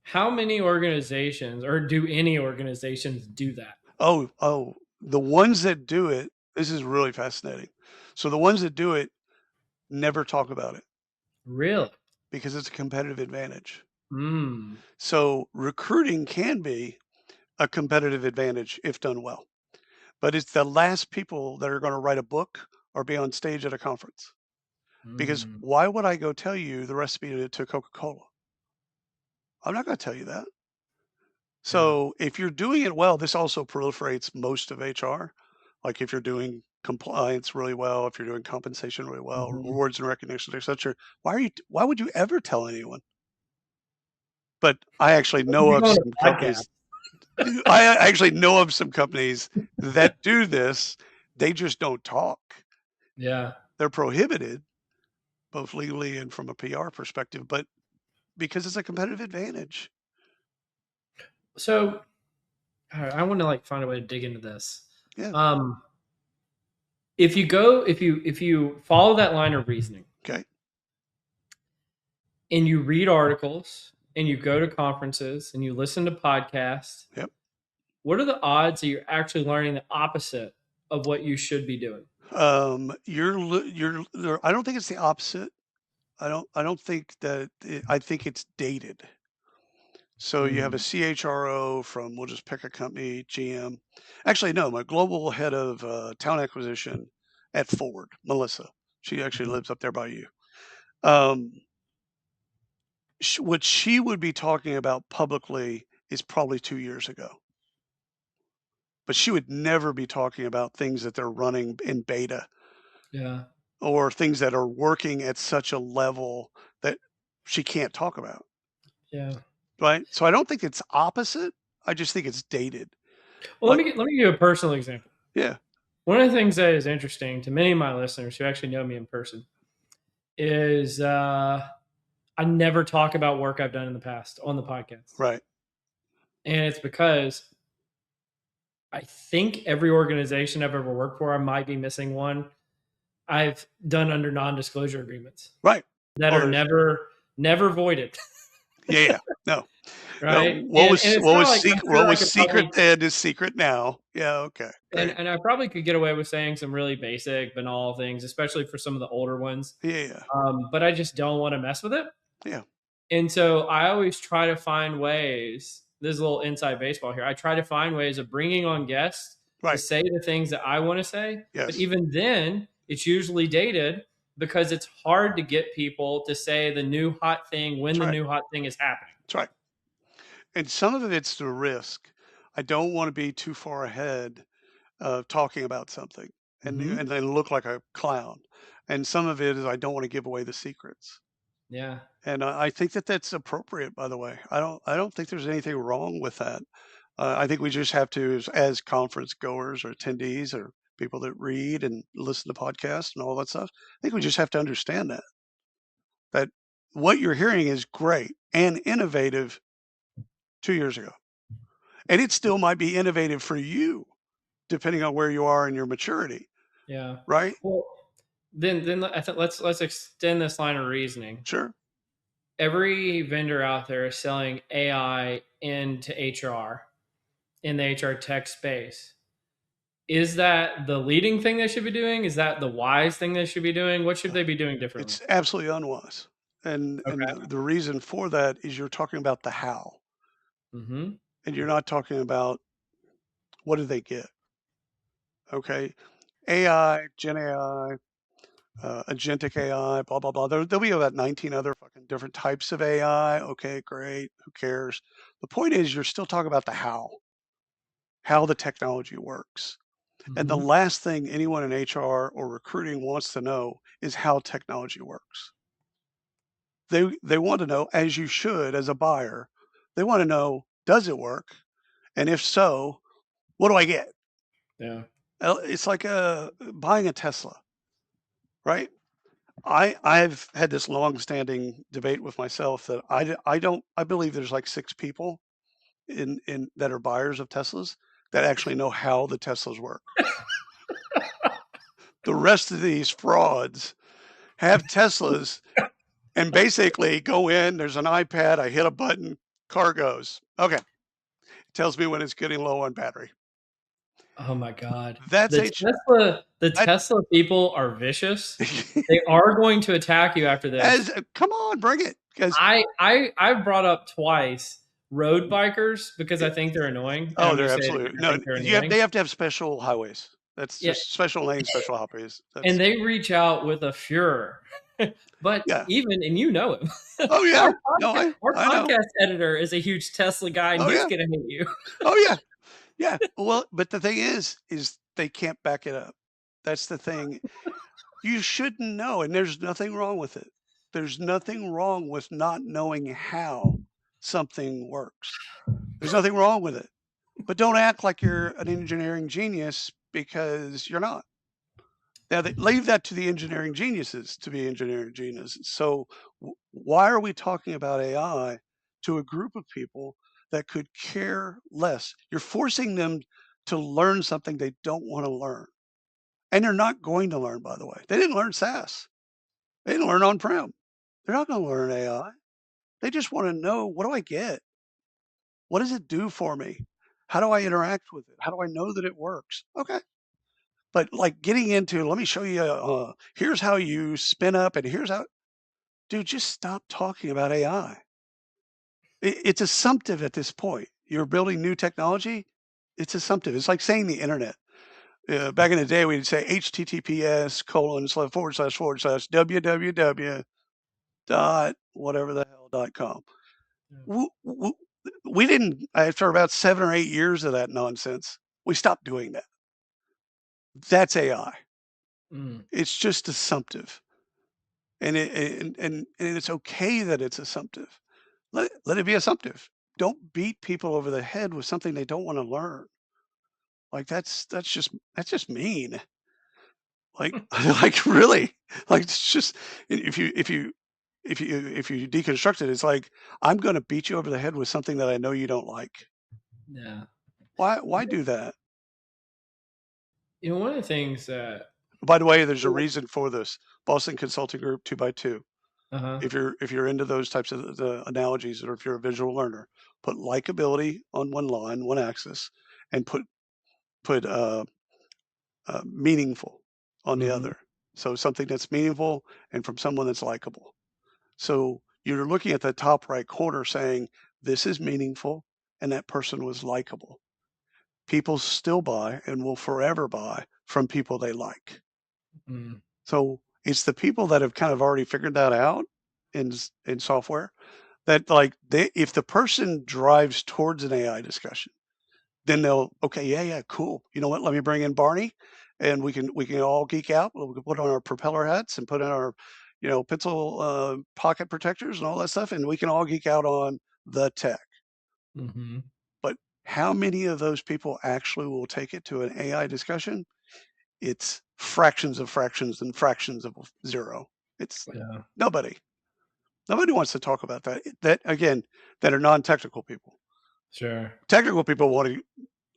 How many organizations, or do any organizations do that? Oh, the ones that do it, this is really fascinating. So the ones that do it never talk about it Really? because it's a competitive advantage. Mm. So recruiting can be a competitive advantage if done well, but it's the last people that are going to write a book or be on stage at a conference. Because Mm. why would I go tell you the recipe to Coca-Cola? I'm not going to tell you that. Yeah. So if you're doing it well, this also proliferates most of HR. Like if you're doing compliance really well, if you're doing compensation really well, Mhm. rewards and recognition, etc. Why would you ever tell anyone? But I actually know You're of on some a podcast. companies. I actually know of some companies that do this. They just don't talk. Yeah. They're prohibited, both legally and from a PR perspective, but because it's a competitive advantage. So I want to like find a way to dig into this. Yeah. Um, if you follow that line of reasoning Okay. and you read articles and you go to conferences and you listen to podcasts, Yep. what are the odds that you're actually learning the opposite of what you should be doing? I don't think it's the opposite. I don't think that I think it's dated. So you have a Mm. CHRO from, we'll just pick a company, GM. Actually, no, my global head of talent acquisition at Ford, Melissa. She actually lives up there by you. What she would be talking about publicly is probably 2 years ago, but she would never be talking about things that they're running in beta Yeah. or things that are working at such a level that she can't talk about. Yeah. Right. So I don't think it's opposite. I just think it's dated. Well, Like, let me give you a personal example. yeah. One of the things that is interesting to many of my listeners who actually know me in person is I never talk about work I've done in the past on the podcast. Right. And it's because I think every organization I've ever worked for, I might be missing one, I've done under non-disclosure agreements Right. that Oh, are there's, never voided, yeah. No. No. right? And it's kind of like I'm What sure I was could secret probably then is secret now. Yeah. Okay. and Great. and I probably could get away with saying some really basic, banal things, especially for some of the older ones. Yeah. Yeah. But I just don't want to mess with it. Yeah. And so I always try to find ways. This is a little inside baseball here. I try to find ways of bringing on guests to Right. say the things that I want to say. But Yes. even then, it's usually dated because it's hard to get people to say the new hot thing when That's the right. new hot thing is happening. That's right. And some of it's the risk. I don't want to be too far ahead of talking about something Hmm. and then look like a clown. And some of it is I don't want to give away the secrets. Yeah. And I think that that's appropriate, by the way. I don't think there's anything wrong with that. I think we just have to, as conference goers or attendees or people that read and listen to podcasts and all that stuff, I think we just have to understand that what you're hearing is great and innovative 2 years ago. And it still might be innovative for you, depending on where you are in your maturity, Yeah. right? Well, then I think let's extend this line of reasoning. Sure. Every vendor out there is selling AI into HR in the HR tech space. Is that the leading thing they should be doing? Is that the wise thing they should be doing? What should they be doing differently? It's absolutely unwise. And Okay. the reason for that is you're talking about the how, Mm-hmm. and you're not talking about what do they get. Okay. AI, Gen AI, agentic AI, blah, blah, blah. There'll be about 19 other fucking different types of AI. Okay, great. Who cares? The point is, you're still talking about the how the technology works. And the Mm-hmm. last thing anyone in HR or recruiting wants to know is how technology works. They want to know, as you should, as a buyer, they want to know, does it work? And if so, what do I get? Yeah. It's like buying a Tesla, right? I've had this long-standing debate with myself that I believe there's like 6 people in that are buyers of Teslas that actually know how the Teslas work. The rest of these frauds have Teslas and basically go in, there's an iPad, I hit a button, car goes. Okay. It tells me when it's getting low on battery. Oh my God. That's The that Tesla people are vicious. They are going to attack you after this. come on, bring it. Because I've brought up twice road bikers because I think they're annoying. And I'm they're gonna say it absolutely again. I no. think they're annoying. They have to have special highways. That's Yeah. just special lanes, special highways. And That's they reach out with a furor. But yeah. even and you know him. Oh yeah. No, Our I know. podcast editor is a huge Tesla guy and Oh he's yeah. gonna hate you. Oh yeah. Yeah. Well, but the thing is they can't back it up. That's the thing. You shouldn't know, and there's nothing wrong with it. There's nothing wrong with not knowing how something works. There's nothing wrong with it. But don't act like you're an engineering genius because you're not. Now, leave that to the engineering geniuses to be engineering geniuses. So, why are we talking about AI to a group of people that could care less? You're forcing them to learn something they don't want to learn. And they're not going to learn, by the way. They didn't learn SaaS, they didn't learn on prem. They're not going to learn AI. They just want to know, what do I get? What does it do for me? How do I interact with it? How do I know that it works? Okay. But like getting into, let me show you, here's how you spin up and here's how, dude, just stop talking about AI. It's assumptive at this point. You're building new technology. It's assumptive. It's like saying the internet. Back in the day, we'd say https://www dot whatever the hell.com. We didn't, after about 7 or 8 years of that nonsense, we stopped doing that. That's AI. Mm. It's just assumptive. And it's okay that it's assumptive. Let it be assumptive. Don't beat people over the head with something they don't want to learn. Like that's just mean. Like like really. Like it's just, if you deconstruct it, it's like, I'm going to beat you over the head with something that I know you don't like. Yeah. Why do that? One of the things that By the way, there's a reason for this. Boston Consulting Group 2x2. uh-huh. If you're into those types of the analogies, or if you're a visual learner, put likability on one line, one axis, and put meaningful on the Mm-hmm. other. So something that's meaningful and from someone that's likable. So you're looking at the top right corner saying, this is meaningful and that person was likable. People still buy and will forever buy from people they like. Mm. So it's the people that have kind of already figured that out in software, that like if the person drives towards an AI discussion, then they'll, okay, yeah, cool. You know what? Let me bring in Barney, and we can all geek out. We can put on our propeller hats and put in our, pencil pocket protectors and all that stuff, and we can all geek out on the tech. Mm-hmm. But how many of those people actually will take it to an AI discussion? It's fractions of fractions and fractions of zero. It's Yeah. nobody. Nobody wants to talk about that. That again, that are non-technical people. Sure. Technical people want to.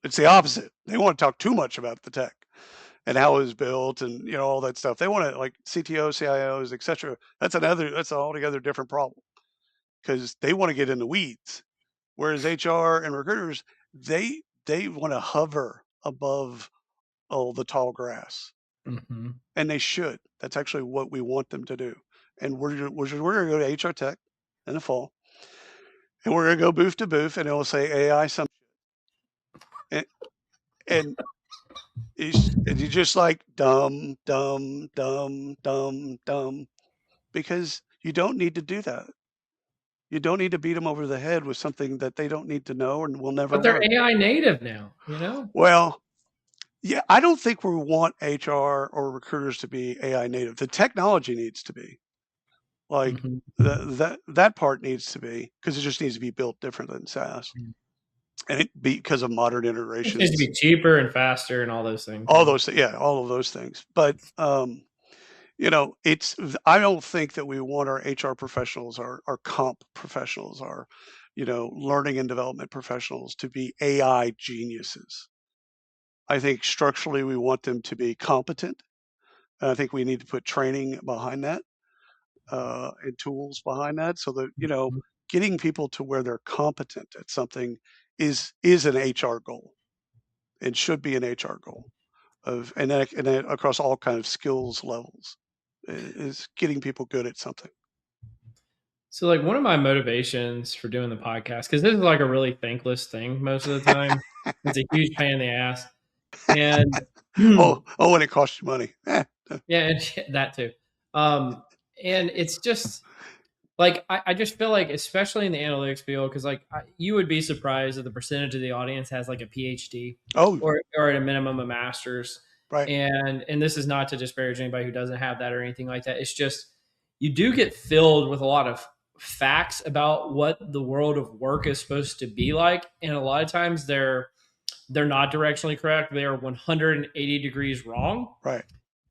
It's the opposite. They want to talk too much about the tech and how it was built and all that stuff. They want to, like, CTOs, CIOs, etc. That's an altogether different problem, because they want to get in the weeds. Whereas HR and recruiters, they want to hover above all the tall grass. Mm-hmm. And they should. That's actually what we want them to do. And we're going to go to HR Tech in the fall, and we're going to go booth to booth, and it will say AI some, and and you just like dumb, dumb, dumb, dumb, dumb, because you don't need to do that. You don't need to beat them over the head with something that they don't need to know and will never But they're learn. AI native now. Well, yeah, I don't think we want HR or recruiters to be AI native. The technology needs to be. Like, Mm-hmm. that part needs to be, because it just needs to be built different than SaaS, and it because of modern It needs to integrations, be cheaper and faster and all those things. all those, yeah, all of those things. But it's, I don't think that we want our HR professionals, our comp professionals, our learning and development professionals to be AI geniuses. I think structurally we want them to be competent, and I think we need to put training behind that, and tools behind that, so that Mhm. getting people to where they're competent at something is an HR goal. It should be an HR goal and then across all kind of skills levels is getting people good at something. So, like, one of my motivations for doing the podcast, because this is like a really thankless thing most of the time. It's a huge pain in the ass. And And it costs you money. yeah, and that too. And it's just like I just feel like, especially in the analytics field, because like you would be surprised that the percentage of the audience has like a PhD Oh, or at a minimum a master's. right. And this is not to disparage anybody who doesn't have that or anything like that. It's just you do get filled with a lot of facts about what the world of work is supposed to be like, and a lot of times they're not directionally correct. They are 180 degrees wrong. Right.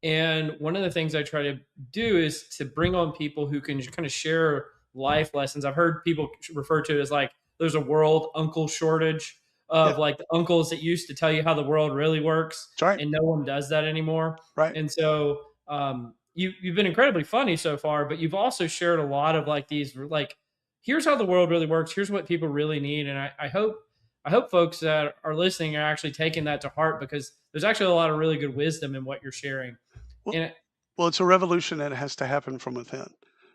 And one of the things I try to do is to bring on people who can kind of share life lessons. I've heard people refer to it as like there's a world uncle shortage of Yeah. like the uncles that used to tell you how the world really works, That's right. and no one does that anymore. Right. And so you've been incredibly funny so far, but you've also shared a lot of like these like here's how the world really works. Here's what people really need, and I hope folks that are listening are actually taking that to heart, because there's actually a lot of really good wisdom in what you're sharing. Well, And well, it's a revolution that has to happen from within.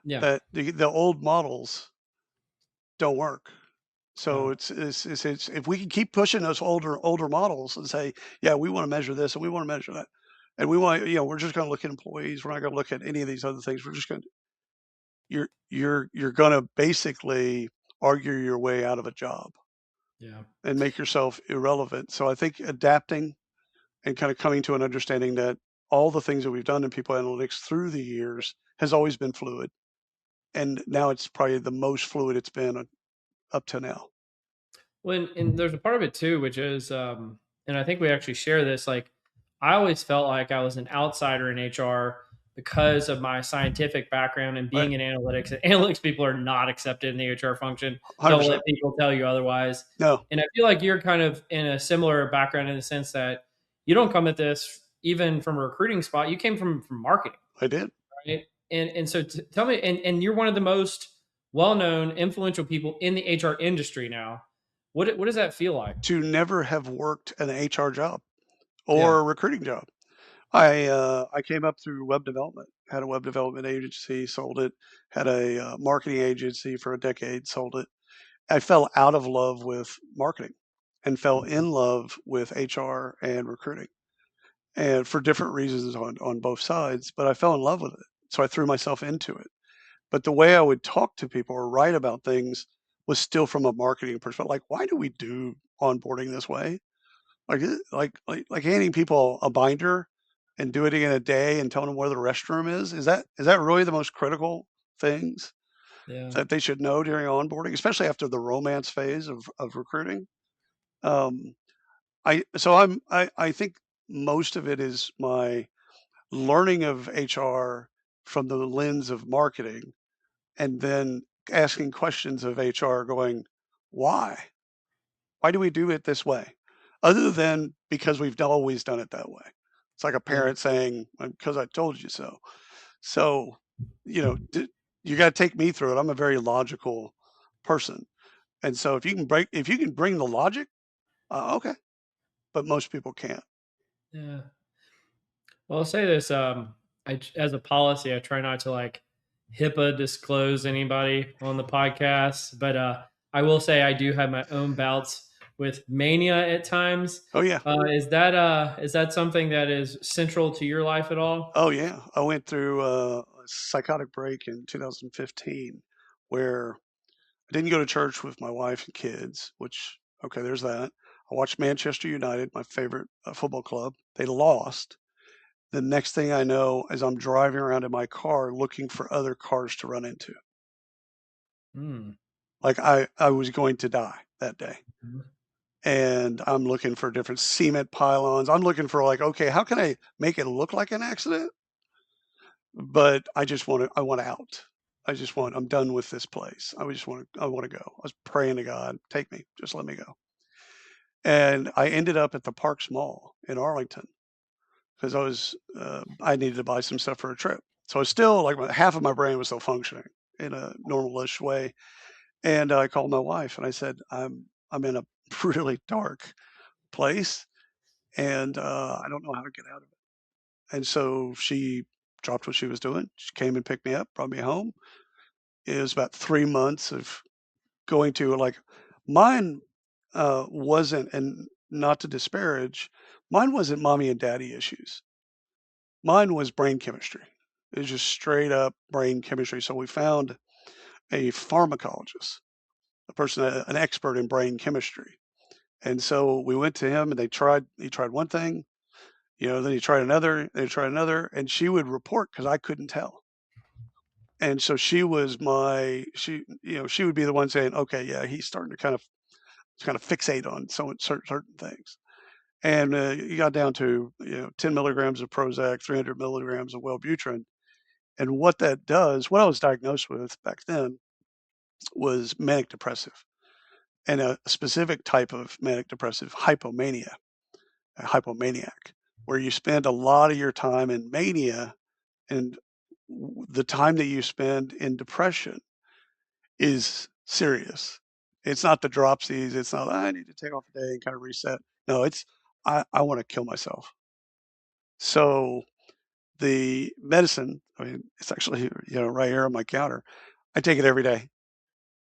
yeah, That the old models don't work. So no, it's if we can keep pushing those older models and say, yeah, we want to measure this and we want to measure that, and we want we're just going to look at employees. We're not going to look at any of these other things. We're just going to you're going to basically argue your way out of a job yeah. and make yourself irrelevant. So I think adapting and kind of coming to an understanding that all the things that we've done in people analytics through the years has always been fluid, and now it's probably the most fluid it's been up to now. When and there's a part of it too, which is, and I think we actually share this. Like, I always felt like I was an outsider in HR because of my scientific background and Right. being in analytics. And analytics people are not accepted in the HR function. Don't 100%. let people tell you otherwise. No, And I feel like you're kind of in a similar background in the sense that you don't come at this even from a recruiting spot. You came from marketing. I did. Right? And so tell me, and you're one of the most well-known, influential people in the HR industry now. What does that feel like? To never have worked an HR job Yeah. or a recruiting job. I came up through web development, had a web development agency, sold it, had a marketing agency for a decade, sold it. I fell out of love with marketing and fell in love with HR and recruiting, and for different reasons on both sides, but I fell in love with it. So I threw myself into it. But the way I would talk to people or write about things was still from a marketing perspective. Like, why do we do onboarding this way? Like handing people a binder and do it in a day and telling them where the restroom is. Is that really the most critical things Yeah. that they should know during onboarding, especially after the romance phase of recruiting? Um, I think most of it is my learning of HR from the lens of marketing, and then asking questions of HR, going, why? Why do we do it this way? Other than because we've always done it that way. It's like a Yeah. parent saying, because I told you so. So, you know, you got to take me through it. I'm a very logical person. And so if you can bring the logic, okay. But most people can't. Yeah. Well, I'll say this. As a policy, I try not to like HIPAA disclose anybody on the podcast, but I will say I do have my own bouts with mania at times. Oh, yeah. Is that something that is central to your life at all? Oh, yeah. I went through a psychotic break in 2015 where I didn't go to church with my wife and kids, which, okay, there's that. I watched Manchester United, my favorite football club. They lost. The next thing I know is I'm driving around in my car looking for other cars to run into. Hmm. Like I was going to die that day. Mhm. And I'm looking for different cement pylons. I'm looking for like, okay, how can I make it look like an accident? But I want out. I'm done with this place. I want to go. I was praying to God, take me, just let me go. And I ended up at the Parks Mall in Arlington because I needed to buy some stuff for a trip. So I was still like half of my brain was still functioning in a normalish way. And I called my wife and I said, I'm in a really dark place. and I don't know how to get out of it. And so she dropped what she was doing. She came and picked me up, brought me home. It was about 3 months of going to like mine wasn't, and not to disparage, mine wasn't mommy and daddy issues. Mine was brain chemistry. It was just straight up brain chemistry. So we found a pharmacologist, a person, an expert in brain chemistry. And so we went to him and he tried one thing, then he tried another, then he tried another, and she would report because I couldn't tell. And so she was she would be the one saying, okay, yeah, he's starting to kind of fixate on certain things. And you got down to 10 milligrams of Prozac, 300 milligrams of Wellbutrin, and what that does. What I was diagnosed with back then was manic depressive, and a specific type of manic depressive, hypomania, a hypomaniac, where you spend a lot of your time in mania, and the time that you spend in depression is serious. It's not the dropsies. It's not, I need to take off a day and kind of reset. No, it's, I want to kill myself. So the medicine, I mean, it's actually, right here on my counter. I take it every day.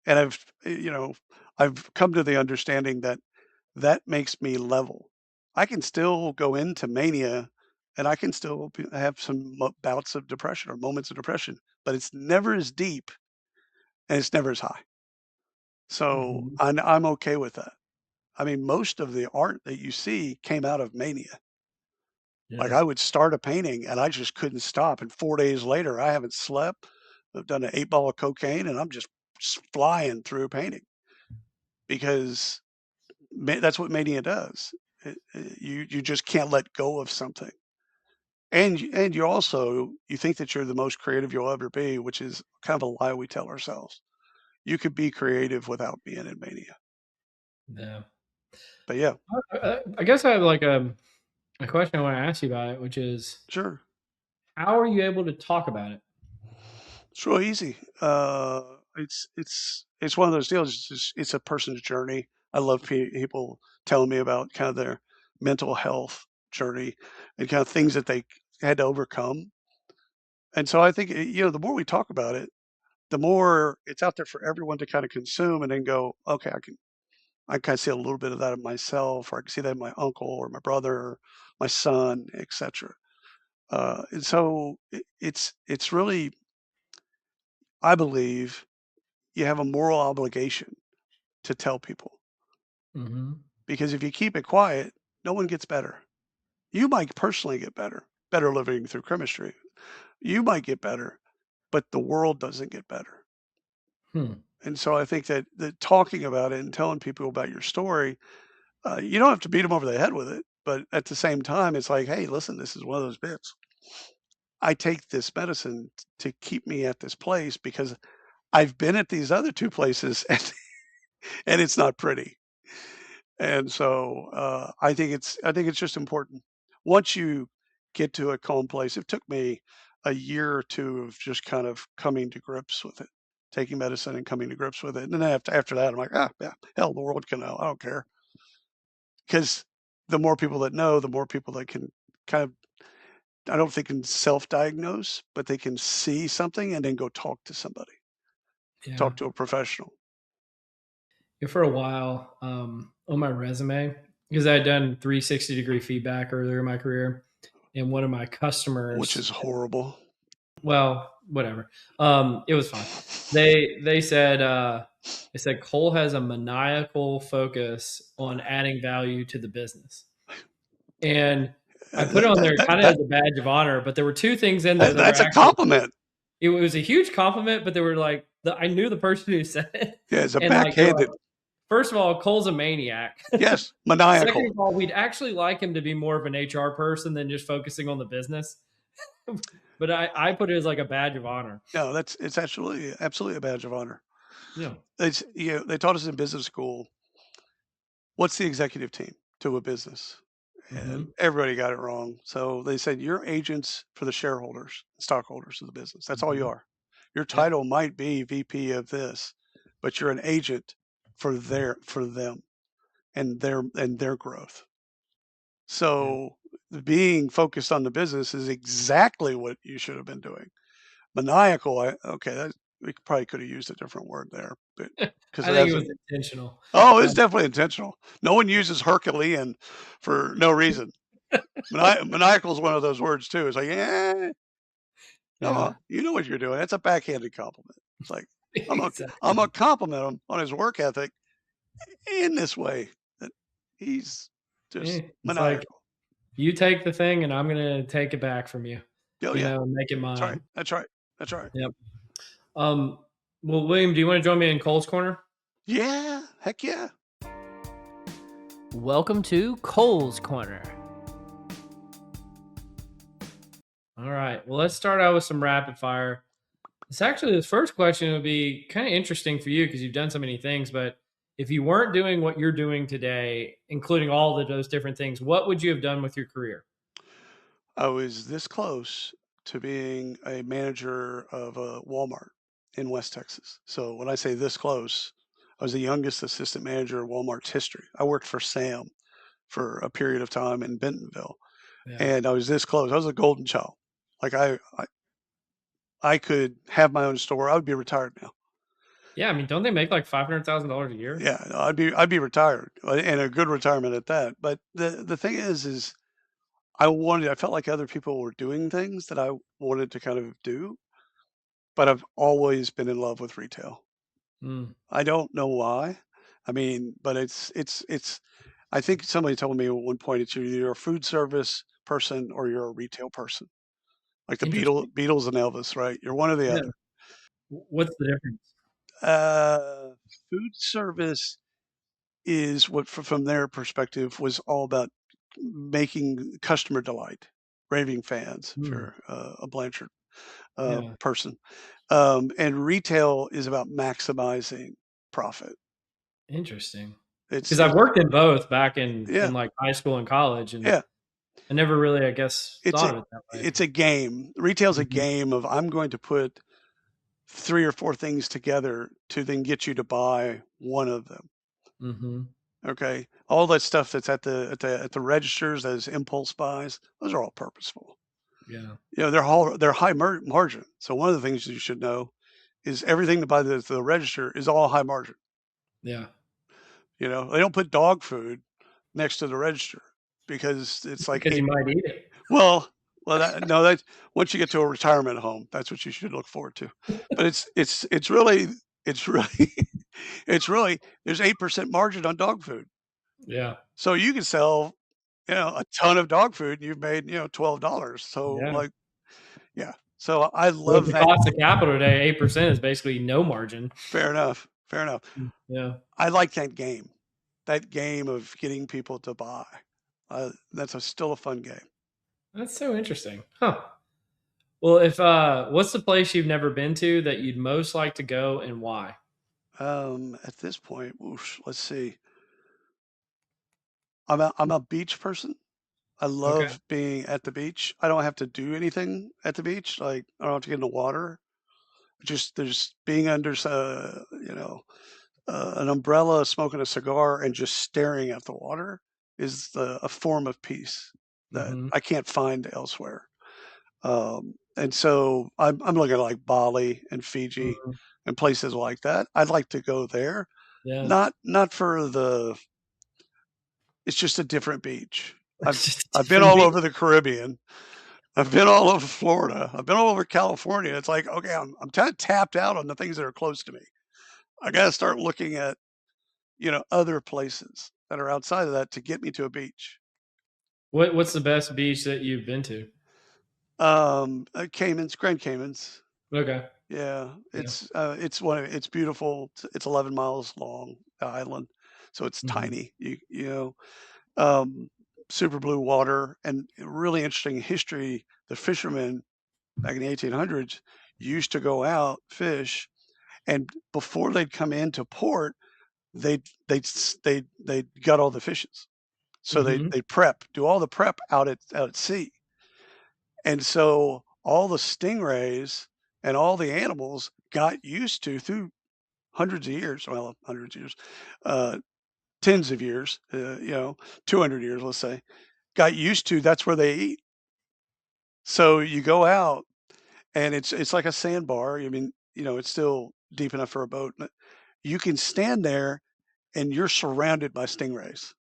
And I've come to the understanding that that makes me level. I can still go into mania, and I can still have some bouts of depression or moments of depression, but it's never as deep and it's never as high. So Mhm. I'm okay with that. I mean, most of the art that you see came out of mania. Like Yeah. I would start a painting and I just couldn't stop. And 4 days later, I haven't slept. I've done an 8 ball of cocaine and I'm just flying through a painting because that's what mania does. You just can't let go of something. And you also, you think that you're the most creative you'll ever be, which is kind of a lie we tell ourselves. You could be creative without being in mania. Yeah. But yeah, I guess I have like a question I want to ask you about it, which is sure. how are you able to talk about it? It's real easy. It's one of those deals. It's a person's journey. I love people telling me about kind of their mental health journey and kind of things that they had to overcome. And so I think the more we talk about it, the more it's out there for everyone to kind of consume, and then go, okay, I kind of see a little bit of that in myself, or I can see that in my uncle or my brother, or my son, etc. And so it's really, I believe, you have a moral obligation to tell people, Hmm. because if you keep it quiet, no one gets better. You might personally get better living through chemistry. You might get better, but the world doesn't get better. Hmm. And so I think that talking about it and telling people about your story, you don't have to beat them over the head with it, but at the same time, it's like, hey, listen, this is one of those bits. I take this medicine to keep me at this place because I've been at these other two places and it's not pretty. And so I think it's just important. Once you get to a calm place, it took me a year or two of just kind of coming to grips with it, taking medicine and coming to grips with it. And then after that, I'm like, yeah, hell, the world can know. I don't care. Because the more people that know, the more people that can kind of, I don't think can self-diagnose, but they can see something and then go talk to somebody, Yeah. talk to a professional, Yeah, for a while, on my resume, because I had done 360-degree feedback earlier in my career, and one of my which customers, is horrible. well, whatever, it was fine. They said Cole has a maniacal focus on adding value to the business, and I put it on there kind of as a badge of honor. But there were two things in there that were That's a actually, compliment. it was a huge compliment, but they were like, I knew the person who said it, Yeah, it's a and like they were like, backhanded. first of all, Cole's a maniac. Yes, Second maniacal. of all, we'd actually like him to be more of an HR person than just focusing on the business. But I put it as like a badge of honor. No, it's absolutely a badge of honor. Yeah. They taught us in business school, what's the executive team to a business? And Hmm. everybody got it wrong. So they said you're agents for the shareholders, stockholders of the business. That's all you Hmm. are. Your Yep. title might be VP of this, but you're an agent for them and their growth. So being focused on the business is exactly what you should have been doing. Maniacal, we probably could have used a different word there, but because I it think it has a was intentional. oh, it's definitely intentional. No one uses Herculean for no reason. Maniacal is one of those words too. It's like, yeah, Yeah, you know what you're doing. That's a backhanded compliment. It's like I'm exactly. gonna compliment him on his work ethic in this way that he's just It's like maniacal. you take the thing, and I'm gonna take it back from you. Oh yeah, And make it that's right. mine. That's right. That's right. Yep. Um. Well, William, do you want to join me in Cole's corner? Yeah, heck yeah. Welcome to Cole's Corner. All right. Well, let's start out with some rapid fire. This first question would be kind of interesting for you because you've done so many things. But if you weren't doing what you're doing today, including all of those different things, what would you have done with your career? I was this close to being a manager of a Walmart in West Texas. So when I say this close, I was the youngest assistant manager in Walmart's history. I worked for Sam for a period of time in Bentonville, Yeah. and I was this close. I was a golden child. Like I could have my own store. I would be retired now. Yeah. I mean, don't they make like $500,000 a year? Yeah, no, I'd be retired and a good retirement at that. But the thing is I felt like other people were doing things that I wanted to kind of do, but I've always been in love with retail. Mm, I don't know why. I mean, but it's I think somebody told me at one point it's you're a food service person or you're a retail person. Like the interesting. Beatles and Elvis, right? You're one or the Yeah. other. What's the difference? Uh, Food service is what from their perspective was all about making customer delight, raving fans if Mm, you're a Blanchard yeah. person. And retail is about maximizing profit. Interesting. It's Because I've it's worked in both back in yeah, like high school and college, and yeah. I never really, I guess, It's thought a of it that way. it's a game. Retail's a Mhm, game of I'm going to put 3 or 4 things together to then get you to buy one of them. mhm. Okay? All that stuff that's at the registers as impulse buys, those are all purposeful. Yeah, They're high margin. So one of the things you should know is everything to buy the register is all high margin. yeah. They don't put dog food next to the register because it's like Because you eight. might eat it. Well, no, that once you get to a retirement home, that's what you should look forward to. But it's really it's really there's 8% margin on dog food. Yeah, So you can sell, a ton of dog food and you've made, $12. So yeah. like, yeah. So I Well, with love the that. cost of capital today, 8% is basically no margin. Fair enough. Fair enough. Yeah, I like that game of getting people to buy. That's still a fun game. that's so interesting. Huh. Well, if what's the place you've never been to that you'd most like to go and why? At this point, whoosh, let's see. I'm a beach person. I Okay. love being at the beach. I don't have to do anything at the beach. Like I don't have to get in the water. Just there's being under, an umbrella, smoking a cigar, and just staring at the water is a form of peace that Mhm. I can't find elsewhere. And so I'm looking at like Bali and Fiji Mhm. and places like that. I'd like to go there. Yeah. Not for the. It's just a different beach. I've It's just a I've been different all beat. over the Caribbean. I've been all over Florida. I've been all over California. It's like, okay, I'm kind of tapped out on the things that are close to me. I got to start looking at, other places that are outside of that to get me to a beach. What's the best beach that you've been to? Grand Caymans. Okay. Yeah, Yeah. it's beautiful. It's 11 miles long, the island, so it's Mhm. tiny. Um, super blue water and really interesting history. The fishermen back in the 1800s used to go out fish, and before they'd come into port, they gut all the fishes. So Mhm. they do all the prep out at sea. And so all the stingrays and all the animals got used to through hundreds of years, well, hundreds of years, uh, tens of years, 200 years, let's say. got used to, that's where they eat. So you go out and it's like a sandbar. I mean, it's still deep enough for a boat. But you can stand there and you're surrounded by stingrays.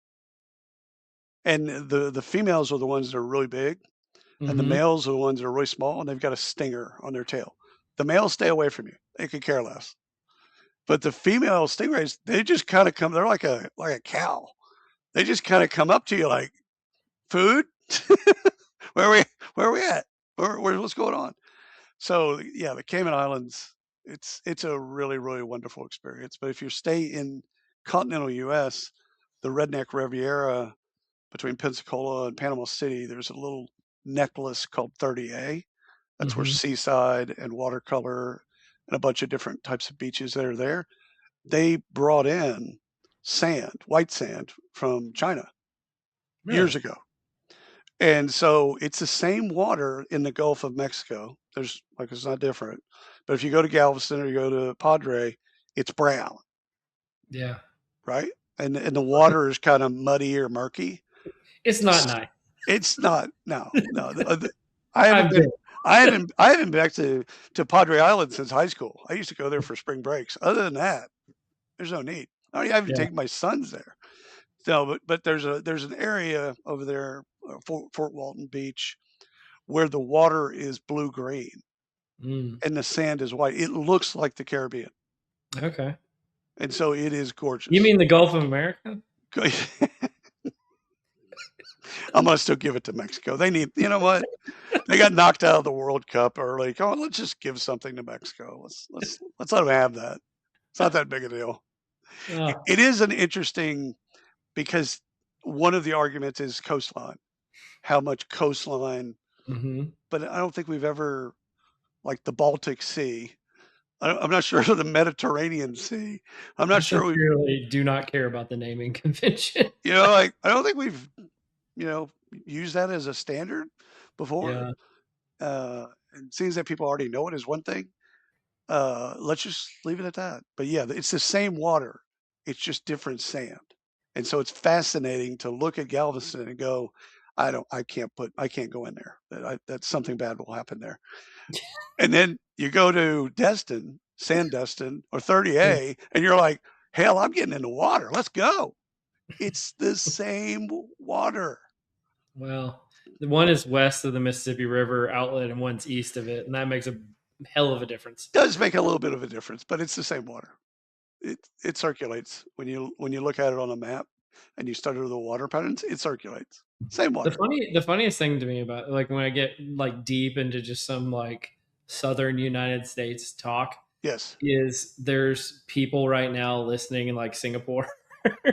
And the females are the ones that are really big, and the Mm-hmm. males are the ones that are really small, and they've got a stinger on their tail. The males stay away from you. They could care less. But the female stingrays, they just kind of come. They're like a cow. They just kind of come up to you like, food? where are we? Where are we at? What's going on? So yeah, the Cayman Islands, it's a really really wonderful experience. But if you stay in continental U.S., the Redneck Riviera between Pensacola and Panama City, there's a little necklace called 30A. That's where Mm-hmm. Seaside and Watercolor and a bunch of different types of beaches that are there. They brought in sand, white sand from China years Really? ago. And so it's the same water in the Gulf of Mexico. It's not different. But if you go to Galveston or you go to Padre, it's brown, Yeah. right? And the water is kind of muddy or murky. It's not nice. It's not. No, no. I haven't I've been. been. I haven't been back to Padre Island since high school. I used to go there for spring breaks. Other than that, there's no need. I haven't Yeah. taken my sons there. No, but there's an area over there, Fort Walton Beach, where the water is blue green Mm. and the sand is white. It looks like the Caribbean, Okay. and so it is You gorgeous. mean the Gulf of America? I'm gonna still give it to Mexico. They need, you know what? They got knocked out of the World Cup early. Come on, let's just give something to Mexico. Let's let them have that. It's not that big a deal. Oh. It is an interesting because one of the arguments is coastline, how much coastline, Mm-hmm. but I don't think we've ever like the Baltic Sea. I'm not sure of the Mediterranean Sea. I'm I not sure we, sincerely do not care about the naming convention. like I don't think we've, you know, used that as a standard before. Yeah. And seeing that people already know it is one thing. Let's just leave it at that. But yeah, it's the same water. It's just different sand. And so it's fascinating to look at Galveston and go, I can't go in there. That's something bad will happen there. And then you go to Destin, Sandestin or 30A, and you're like, hell, I'm getting in the water. Let's go. It's the same water. Well, the one is west of the Mississippi River outlet and one's east of it, and that makes a hell of a difference. Does make a little bit of a difference, but it's the same water. It circulates when you look at it on a map and you study the water patterns. It circulates. Same water. The funniest thing to me about like when I get like deep into just some like southern United States talk Yes. is there's people right now listening in like Singapore.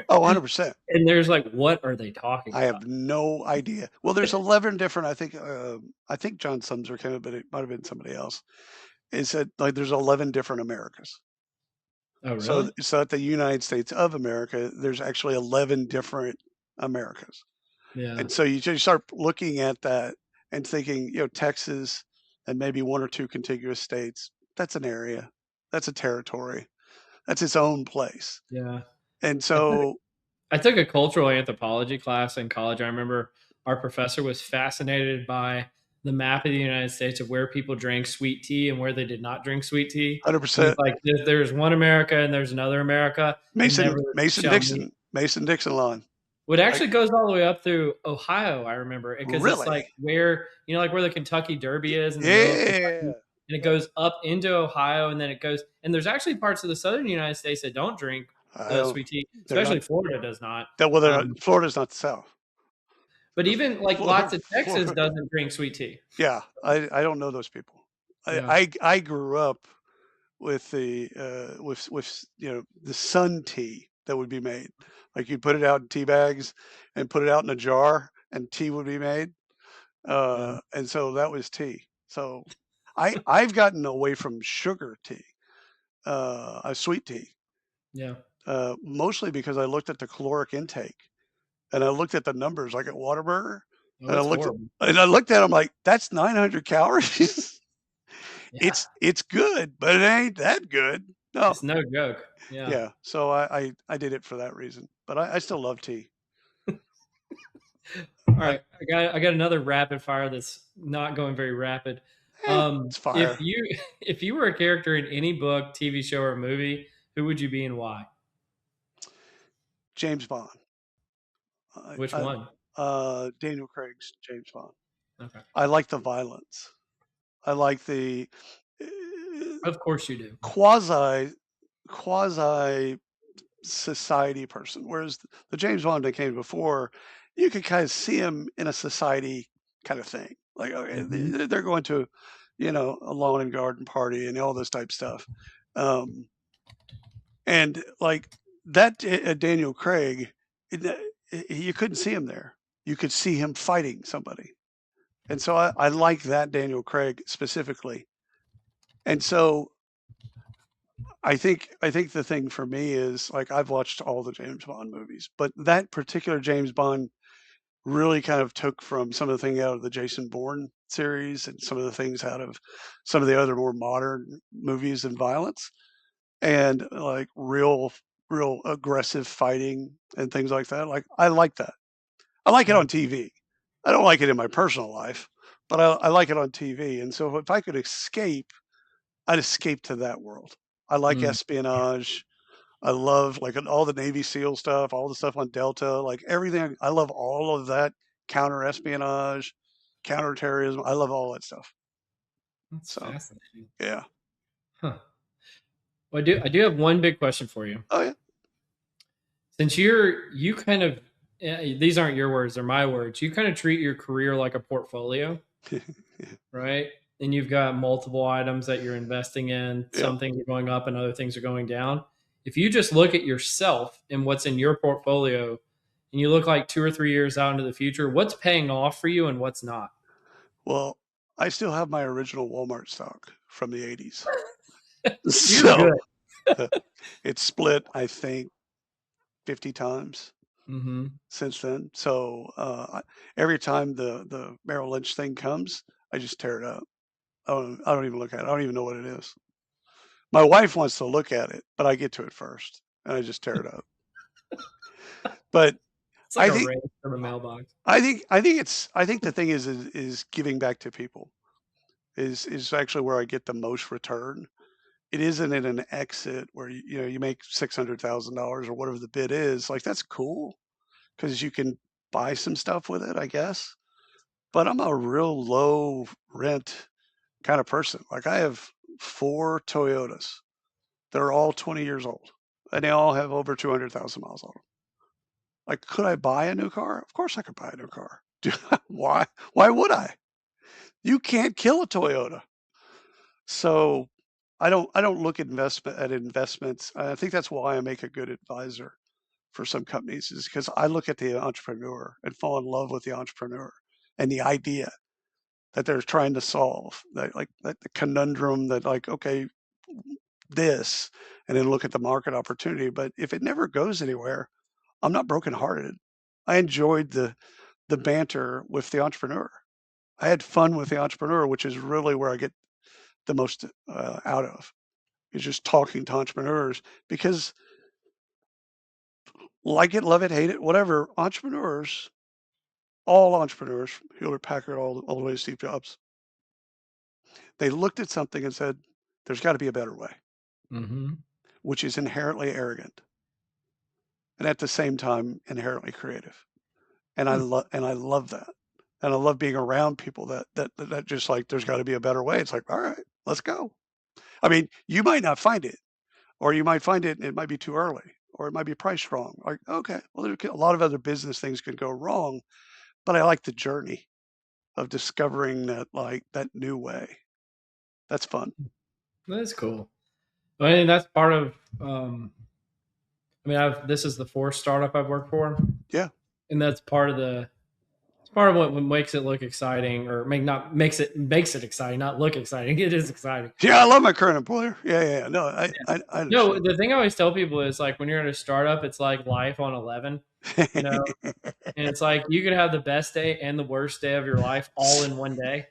Oh, 100%. And there's like, what are they talking I about? have no idea. Well, there's 11 different. I think John Sumser came up, but it might have been somebody else. It said like there's 11 different Americas. Oh, So, really? so at the United States of America, there's actually 11 different Americas. Yeah. And so you just start looking at that and thinking, Texas and maybe one or two contiguous states, that's an area, that's a territory, that's its own place. Yeah. And so, I took a cultural anthropology class in college. I remember our professor was fascinated by the map of the United States of where people drank sweet tea and where they did not drink sweet tea. He was 100% like, there's one America and there's another America. And Mason never Mason shall meet. Dixon Mason Dixon line. Well, it actually goes all the way up through Ohio, I remember. Because it's Really? like where, like where the Kentucky Derby is in the middle of Kentucky. Yeah. And it goes up into Ohio, and then it goes. And there's actually parts of the southern United States that don't drink sweet tea, especially Florida does not. Florida's not the South. But even like lots of Texas Florida. doesn't drink sweet tea. Yeah, I don't know those people. Yeah. I grew up with the with the sun tea that would be made. Like you'd put it out in tea bags and put it out in a jar, and tea would be made. And so that was tea. So I've gotten away from sugar tea, sweet tea. Yeah. Mostly because I looked at the caloric intake and I looked at the numbers like at Whataburger. Oh, And it's I looked at them like, that's 900 calories. Yeah. It's good, but it ain't that good. No. It's no joke. Yeah. Yeah. So I did it for that reason, but I still love tea. All right, I got another rapid fire that's not going very rapid. It's fire. If you were a character in any book, TV show, or movie, who would you be and why? James Bond. Which one? Daniel Craig's James Bond. Okay, I like the violence. I like the of course you do. quasi society person. Whereas the James Bond that came before, you could kind of see him in a society kind of thing. Like, okay, Mhm. they're going to, a lawn and garden party and all this type stuff. And like that, Daniel Craig, you couldn't see him there. You could see him fighting somebody. And so I like that Daniel Craig specifically. And so I think the thing for me is like I've watched all the James Bond movies, but that particular James Bond really kind of took from some of the things out of the Jason Bourne series and some of the things out of some of the other more modern movies and violence and like real aggressive fighting and things like that. Like I like that. I like it on TV. I don't like it in my personal life, but I like it on TV. And so if I could escape, I'd escape to that world. I like Mm. espionage. I love like all the Navy SEAL stuff, all the stuff on Delta, like everything. I love all of that counter espionage, counterterrorism. I love all that stuff. That's So fascinating. yeah. Huh. Well, I do have one big question for you. Oh yeah. Since you kind of these aren't your words, they're my words. You kind of treat your career like a portfolio, right? And you've got multiple items that you're investing in. Yeah. Some things are going up and other things are going down. If you just look at yourself and what's in your portfolio and you look like 2 or 3 years out into the future, what's paying off for you and what's not? Well, I still have my original Walmart stock from the 80s. You're So good. it's split, I think, 50 times Mm-hmm. since then. So every time the Merrill Lynch thing comes, I just tear it up. I don't even look at it. I don't even know what it is. My wife wants to look at it, but I get to it first and I just tear it up. But It's like I a think race from a mailbox. I think the thing is giving back to people is actually where I get the most return. It isn't in an exit where you make $600,000 or whatever the bid is. Like that's cool because you can buy some stuff with it, I guess. But I'm a real low rent kind of person. Like I have 4 Toyotas. They're all 20 years old and they all have over 200,000 miles on them. Like, could I buy a new car? Of course I could buy a new car. Why? Why would I? You can't kill a Toyota. So I don't look at investments. I think that's why I make a good advisor for some companies is because I look at the entrepreneur and fall in love with the entrepreneur and the idea that they're trying to solve. That like that the conundrum that like, okay, this, and then look at the market opportunity. But if it never goes anywhere, I'm not brokenhearted. I enjoyed the banter with the entrepreneur. I had fun with the entrepreneur, which is really where I get the most out of is just talking to entrepreneurs because like it, love it, hate it, whatever. Entrepreneurs, all entrepreneurs, Hewlett Packard, all the way to Steve Jobs, they looked at something and said, "There's got to be a better way," Mm-hmm. which is inherently arrogant and at the same time inherently creative. And I love that. And I love being around people that just like there's got to be a better way. It's like, all right, let's go. I mean, you might not find it, or you might find it and it might be too early, or it might be priced wrong. Like, okay, well, a lot of other business things could go wrong, but I like the journey of discovering that new way. That's fun. That's cool. I mean, that's part of. This is the fourth startup I've worked for, Yeah. and that's part of the. It's part of what makes it look exciting, or makes it exciting, not look exciting. It is exciting. Yeah, I love my current employer. Yeah. No, I No, understand. the thing I always tell people is like when you're at a startup, it's like life on 11. You know, and it's like you could have the best day and the worst day of your life all in one day.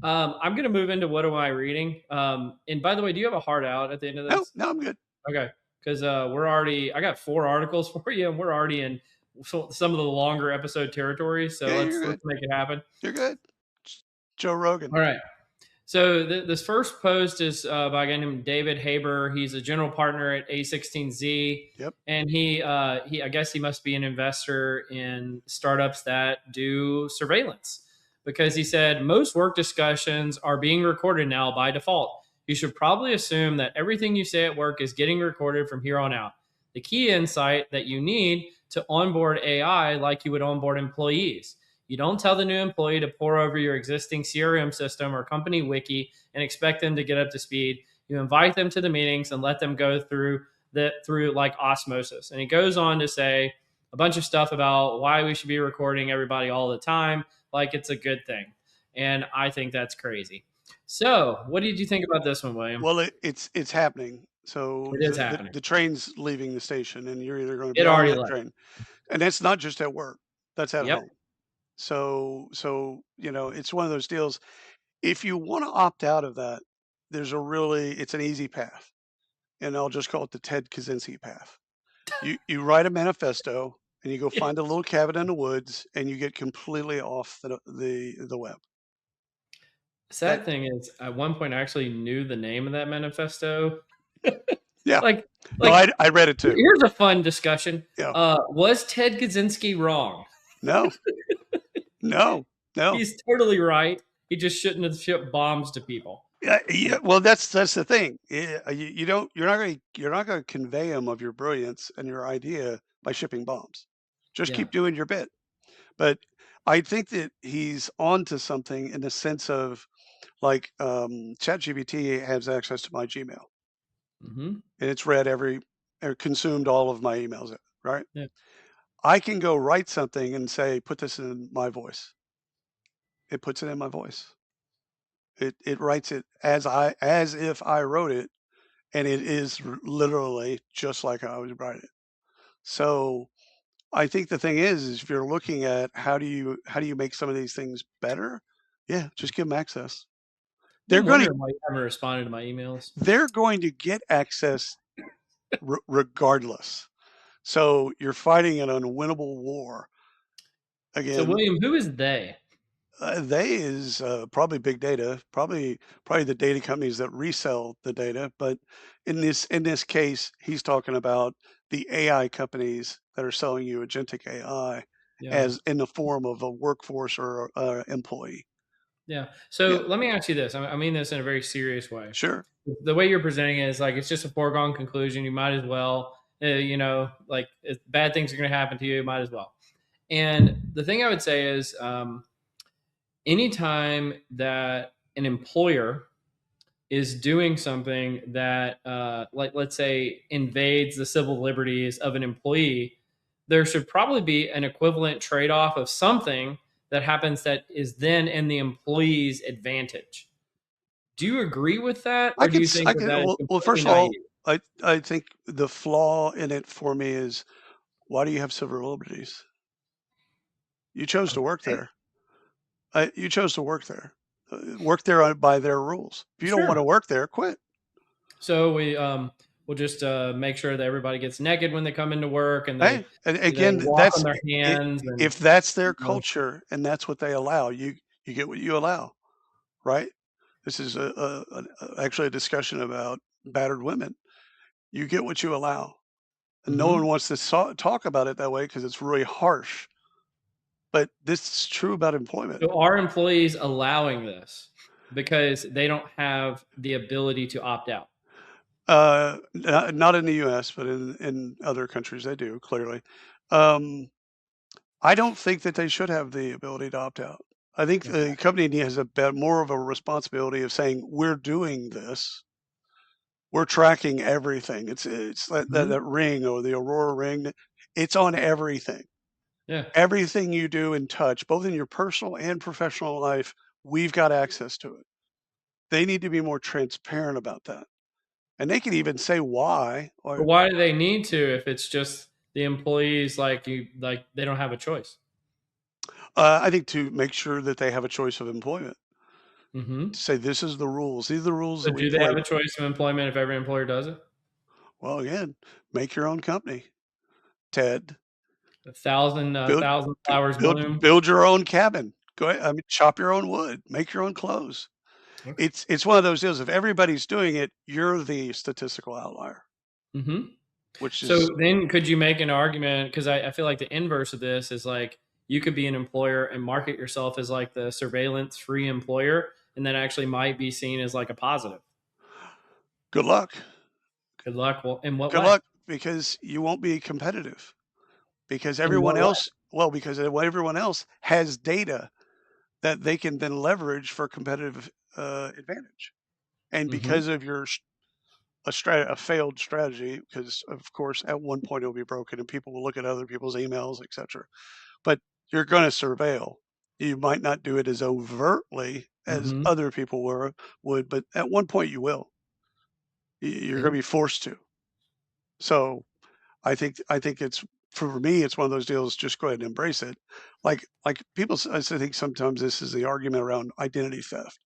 I'm gonna move into what am I reading? And by the way, do you have a heart out at the end of No, this? no, I'm good. Okay, because I got 4 articles for you, and we're already in some of the longer episode territories. So Yeah, let's you're good. make it happen. You're good. Joe Rogan. All right. So this first post is by a guy named David Haber. He's a general partner at A16Z, Yep. and he I guess he must be an investor in startups that do surveillance, because he said most work discussions are being recorded now by default. You should probably assume that everything you say at work is getting recorded from here on out. The key insight that you need to onboard AI like you would onboard employees. You don't tell the new employee to pour over your existing CRM system or company wiki and expect them to get up to speed. You invite them to the meetings and let them go through like osmosis. And he goes on to say a bunch of stuff about why we should be recording everybody all the time, like it's a good thing. And I think that's crazy. So, what did you think about this one, William? Well, it's happening. So It is happening. the train's leaving the station, and you're either going to It be on already that left. train, and that's not just at work. That's at Yep. home. So it's one of those deals. If you want to opt out of that, it's an easy path, and I'll just call it the Ted Kaczynski path. You write a manifesto, and you go find a little cabin in the woods, and you get completely off the web. Sad thing is, at one point, I actually knew the name of that manifesto. Yeah. like No, I read it too. Here's a fun discussion. Yeah. Was Ted Kaczynski wrong? No. No. He's totally right. He just shouldn't have shipped bombs to people. Yeah. Well, that's the thing. You're not going to convey them of your brilliance and your idea by shipping bombs. Just keep doing your bit. But I think that he's onto something in the sense of, like, ChatGPT has access to my Gmail, and it's read or consumed all of my emails, right? Yeah. I can go write something and say, put this in my voice. It puts it in my voice. It writes it as if I wrote it, and it is literally just like I would write it. So I think the thing is if you're looking at how do you make some of these things better, yeah, just give them access. I'm wondering why you haven't responded to my emails. They're going to get access regardless. So you're fighting an unwinnable war. Again, so William, who is they? They is probably big data, probably the data companies that resell the data. But in this case, he's talking about the AI companies that are selling you agentic AI as in the form of a workforce or employee. Yeah. So let me ask you this. I mean this in a very serious way. Sure. The way you're presenting it is like it's just a foregone conclusion. You might as well, like if bad things are going to happen to you, you might as well. And the thing I would say is, anytime that an employer is doing something that, like, let's say, invades the civil liberties of an employee, there should probably be an equivalent trade-off of something that happens that is then in the employee's advantage. Do you agree with that, or do you think that well, first of all, I think the flaw in it for me is, why do you have civil liberties? You chose to work there. You chose to work there. Work there by their rules. If you don't want to work there, quit. So we'll just make sure that everybody gets naked when they come into work, and they walk on their hands. If that's their culture and that's what they allow, you get what you allow, right? This is actually a discussion about battered women. You get what you allow, and no one wants to talk about it that way because it's really harsh. But this is true about employment. So are employees allowing this because they don't have the ability to opt out? Not in the U.S., but in other countries they do, clearly. I don't think that they should have the ability to opt out. I think the company has more of a responsibility of saying, we're doing this. We're tracking everything. It's that ring, or the Aurora ring. It's on everything. Yeah. Everything you do and touch, both in your personal and professional life, we've got access to it. They need to be more transparent about that. And they can even say why. But why do they need to if it's just the employees they don't have a choice? I think to make sure that they have a choice of employment. To say this is the rules. These are the rules. So do they have a choice of employment if every employer does it? Well, again, make your own company, Ted. 1,000 Build, flowers bloom. build your own cabin. Go ahead. I mean, chop your own wood, make your own clothes. Okay. It's one of those deals. If everybody's doing it, you're the statistical outlier, Mm-hmm. which So is then could you make an argument? Because I feel like the inverse of this is like you could be an employer and market yourself as like the surveillance free employer, and that actually might be seen as like a positive. good luck. Good luck. Well, in what Good way? luck because you won't be competitive because In everyone what way? else, well, because everyone else has data that they can then leverage for competitive advantage. And Mm-hmm. because of your a failed strategy, because of course at one point it'll be broken and people will look at other people's emails, etc. But you're going to surveil. You might not do it as overtly as Mm-hmm. other people would, but at one point you will. You're going to be forced to. So I think it's for me it's one of those deals. Just go ahead and embrace it. Like people, I think sometimes this is the argument around identity theft.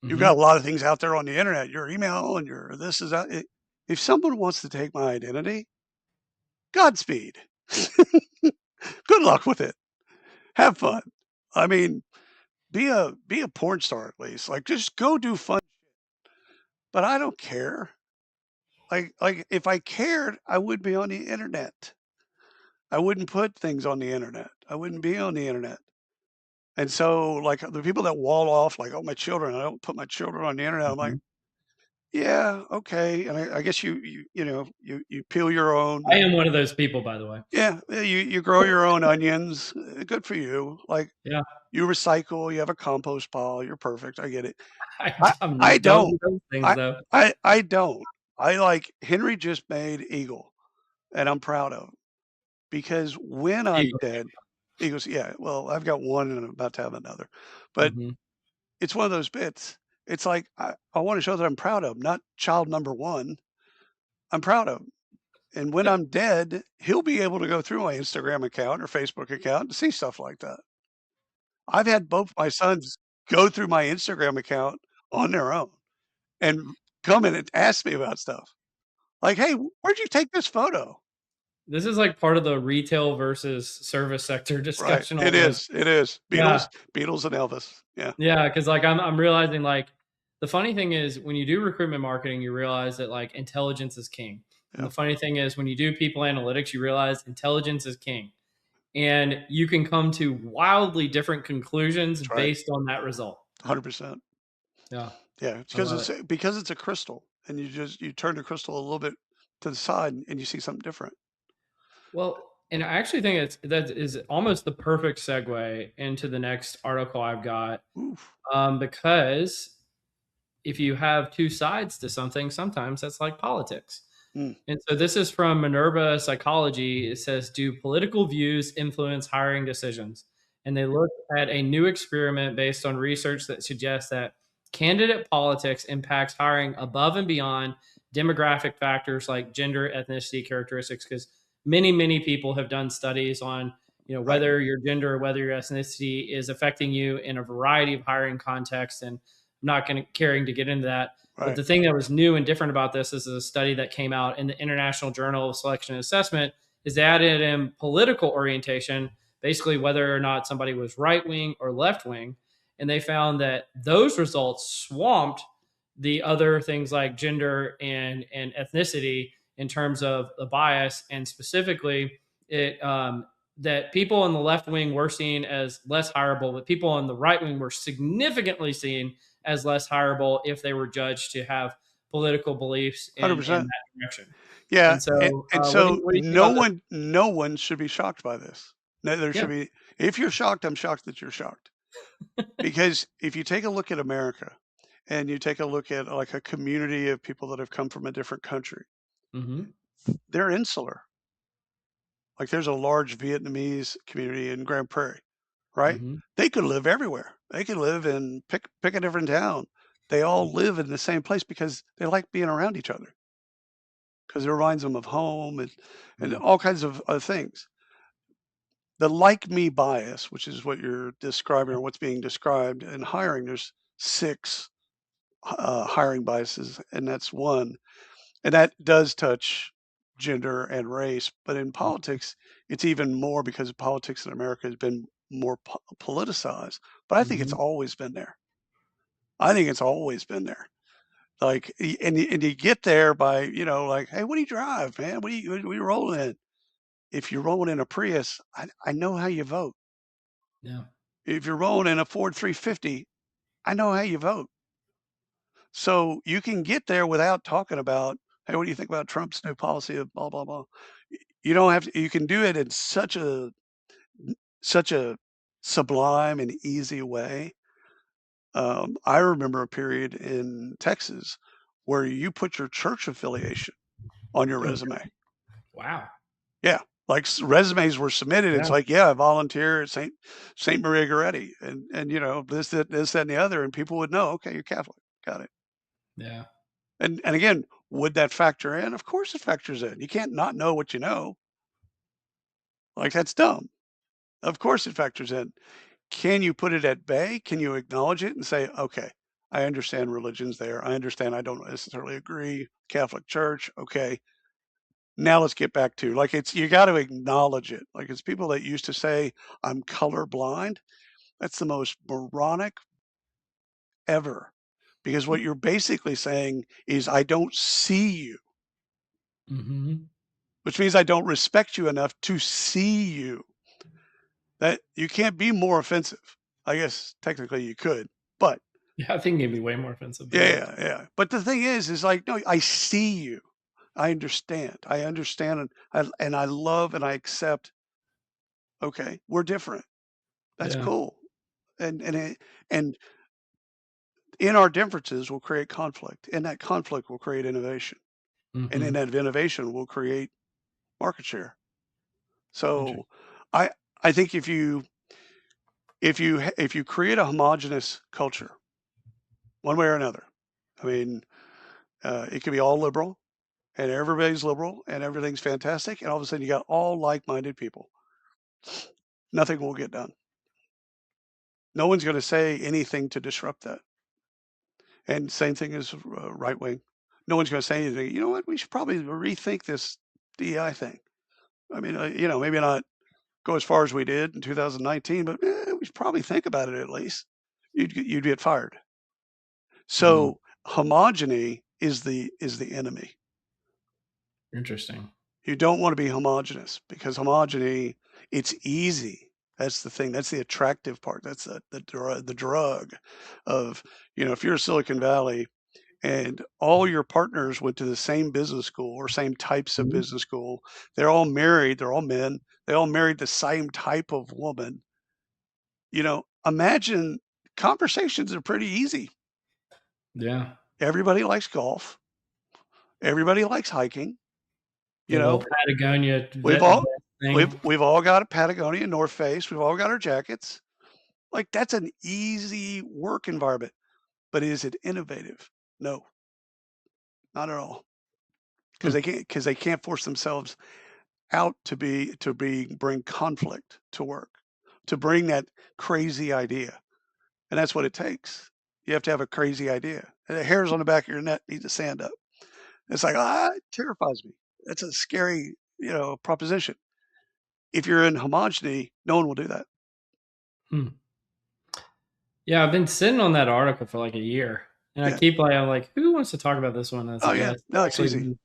You've got Mm-hmm. a lot of things out there on the internet. Your email and your this is out. If someone wants to take my identity, Godspeed. Good luck with it. Have fun. I mean, be a porn star at least. Like just go do fun. But I don't care. Like if I cared, I would be on the internet. I wouldn't put things on the internet. I wouldn't be on the internet. And so like the people that wall off like, oh my children, I don't put my children on the internet. I'm like, Mm-hmm. yeah, okay. And I guess you peel your own. I am one of those people, by the way. Yeah, you grow your own onions. Good for you. Like Yeah. you recycle. You have a compost pile. You're perfect. I get it. I I Don't don't. do those things I though. I don't. I like Henry just made Eagle, and I'm proud of him because when I'm Eagle. dead, Eagles. Yeah, well, I've got one and I'm about to have another, but Mm-hmm. it's one of those bits. It's like I want to show that I'm proud of him, not child number one. I'm proud of him. And when I'm dead, he'll be able to go through my Instagram account or Facebook account and see stuff like that. I've had both my sons go through my Instagram account on their own and come in and ask me about stuff. Like, "Hey, where'd you take this photo?" This is like part of the retail versus service sector Right. discussion It almost. is. It is. Yeah. Beatles and Elvis. Yeah. Yeah, because like I'm realizing like the funny thing is when you do recruitment marketing, you realize that like intelligence is king. And Yeah. the funny thing is when you do people analytics, you realize intelligence is king. And you can come to wildly different conclusions That's right. based on that result. 100%. Yeah, Yeah. It's I love it. because it's a crystal and you turn the crystal a little bit to the side and you see something different. Well, and I actually think that is almost the perfect segue into the next article I've got, Oof. because if you have two sides to something, sometimes that's like politics. Mm. And so this is from Minerva Psychology. It says, do political views influence hiring decisions? And they look at a new experiment based on research that suggests that candidate politics impacts hiring above and beyond demographic factors like gender, ethnicity, characteristics. Because many people have done studies on, Right. whether your gender or whether your ethnicity is affecting you in a variety of hiring contexts. And I'm not going to caring to get into that. But Right. the thing that was new and different about this is a study that came out in the International Journal of Selection and Assessment is they added in political orientation, basically whether or not somebody was right wing or left wing. And they found that those results swamped the other things like gender and ethnicity in terms of the bias. And specifically, it that people on the left wing were seen as less hireable, but people on the right wing were significantly seen as less hireable if they were judged to have political beliefs in 100%. that direction. Yeah, And so, and what do so you think about this? no one should be shocked by this. No, there Yeah. should be. If you're shocked, I'm shocked that you're shocked. Because if you take a look at America and you take a look at like a community of people that have come from a different country, Mm-hmm. they're insular. Like there's a large Vietnamese community in Grand Prairie, right? Mm-hmm. They could live everywhere. They could live in pick a different town. They all live in the same place because they like being around each other because it reminds them of home and Mm-hmm. all kinds of other things. The like me bias, which is what you're describing or what's being described in hiring, there's 6 hiring biases, and that's one. And that does touch gender and race, but in politics, it's even more because politics in America has been more politicized. But I think it's Mhm. always been there. I think it's always been there. Like, and you get there by, like, hey, what do you drive, man? What are you rolling in? If you're rolling in a Prius, I know how you vote. Yeah. If you're rolling in a Ford 350, I know how you vote. So you can get there without talking about, hey, what do you think about Trump's new policy of blah blah blah? You don't have to. You can do it in such a sublime and easy way. I remember a period in Texas where you put your church affiliation on your Oh, resume. wow. Yeah, like resumes were submitted. It's Yeah. like, yeah, I volunteer at Saint Maria Goretti, and this that and the other, and people would know. Okay, you're Catholic. Got it. Yeah. And again, would that factor in? Of course, it factors in. You can't not know what you know. Like that's dumb. Of course, it factors in. Can you put it at bay? Can you acknowledge it and say, okay, I understand religion's there. I understand I don't necessarily agree. Catholic Church, okay. Now let's get back to like it's you got to acknowledge it. Like it's people that used to say I'm colorblind. That's the most moronic ever. Because what you're basically saying is I don't see you, Mhm. which means I don't respect you enough to see you. That you can't be more offensive. I guess technically you could, but Yeah, I think it'd be way more offensive, but yeah, yeah. yeah, yeah. But the thing is like, no, I see you. I understand. I understand, and I love and I accept. Okay, we're different. That's Yeah. cool. And in our differences will create conflict, and that conflict will create innovation, and in Mhm. that innovation will create market share. Interesting. So, I I think if you create a homogenous culture, one way or another, I mean, it could be all liberal, and everybody's liberal, and everything's fantastic, and all of a sudden you got all like-minded people. Nothing will get done. No one's going to say anything to disrupt that. And same thing as right wing. No one's going to say anything. You know what? We should probably rethink this DEI thing. I mean, maybe not go as far as we did in 2019, but we should probably think about it at least. You'd get fired. Mhm. So homogeny is the enemy. Interesting. You don't want to be homogenous because homogeny, it's easy. That's the thing. That's the attractive part. That's the drug of, if you're Silicon Valley and all your partners went to the same business school or same types of Mhm. business school, they're all married, they're all men, they all married the same type of woman. Imagine conversations are pretty easy. Yeah. Everybody likes golf. Everybody likes hiking. You The little know, Patagonia we've all vest we've thing. we've all got a Patagonia, North Face. We've all got our jackets. Like that's an easy work environment. But is it innovative? No, not at all. Hmm. Because they can't force themselves out to bring conflict to work, to bring that crazy idea. And that's what it takes. You have to have a crazy idea. And the hairs on the back of your neck need to stand up. It's like, it terrifies me. That's a scary, proposition. If you're in homogeny, no one will do that. Hmm. Yeah, I've been sitting on that article for like a year, and Yeah. I'm like, who wants to talk about this one as a Oh yeah. guest? No, it's Actually, easy.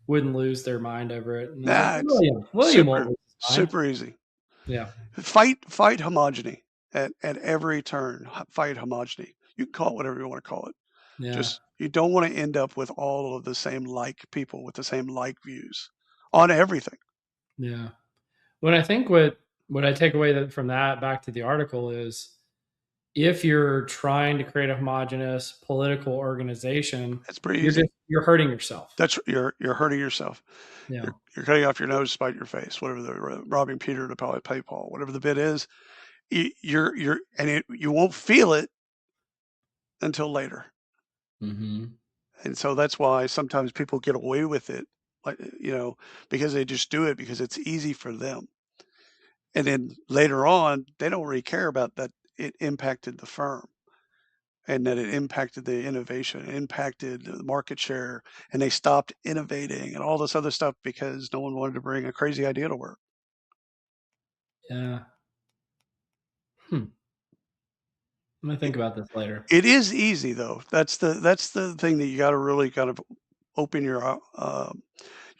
wouldn't lose their mind over it. And I was like, Nah, it's William won't super, lose his mind. super easy. Yeah, Fight homogeny at every turn. Fight homogeny. You can call it whatever you want to call it. yeah, Just you don't want to end up with all of the same like people with the same like views on everything. yeah. When I think what I take away from that back to the article is if you're trying to create a homogenous political organization, It's pretty easy. you're hurting yourself. That's you're hurting yourself. Yeah, You're cutting off your nose to spite your face. Whatever the robbing Peter to pay Paul. Whatever the bit is, you won't feel it until later. hmm, And so that's why sometimes people get away with it, like because they just do it because it's easy for them. And then later on, they don't really care about that it impacted the firm. and that it impacted the innovation, impacted the market share, and they stopped innovating and all this other stuff because no one wanted to bring a crazy idea to work. Yeah. I'm gonna think about this later. It is easy though. That's the thing that you got to really kind of open your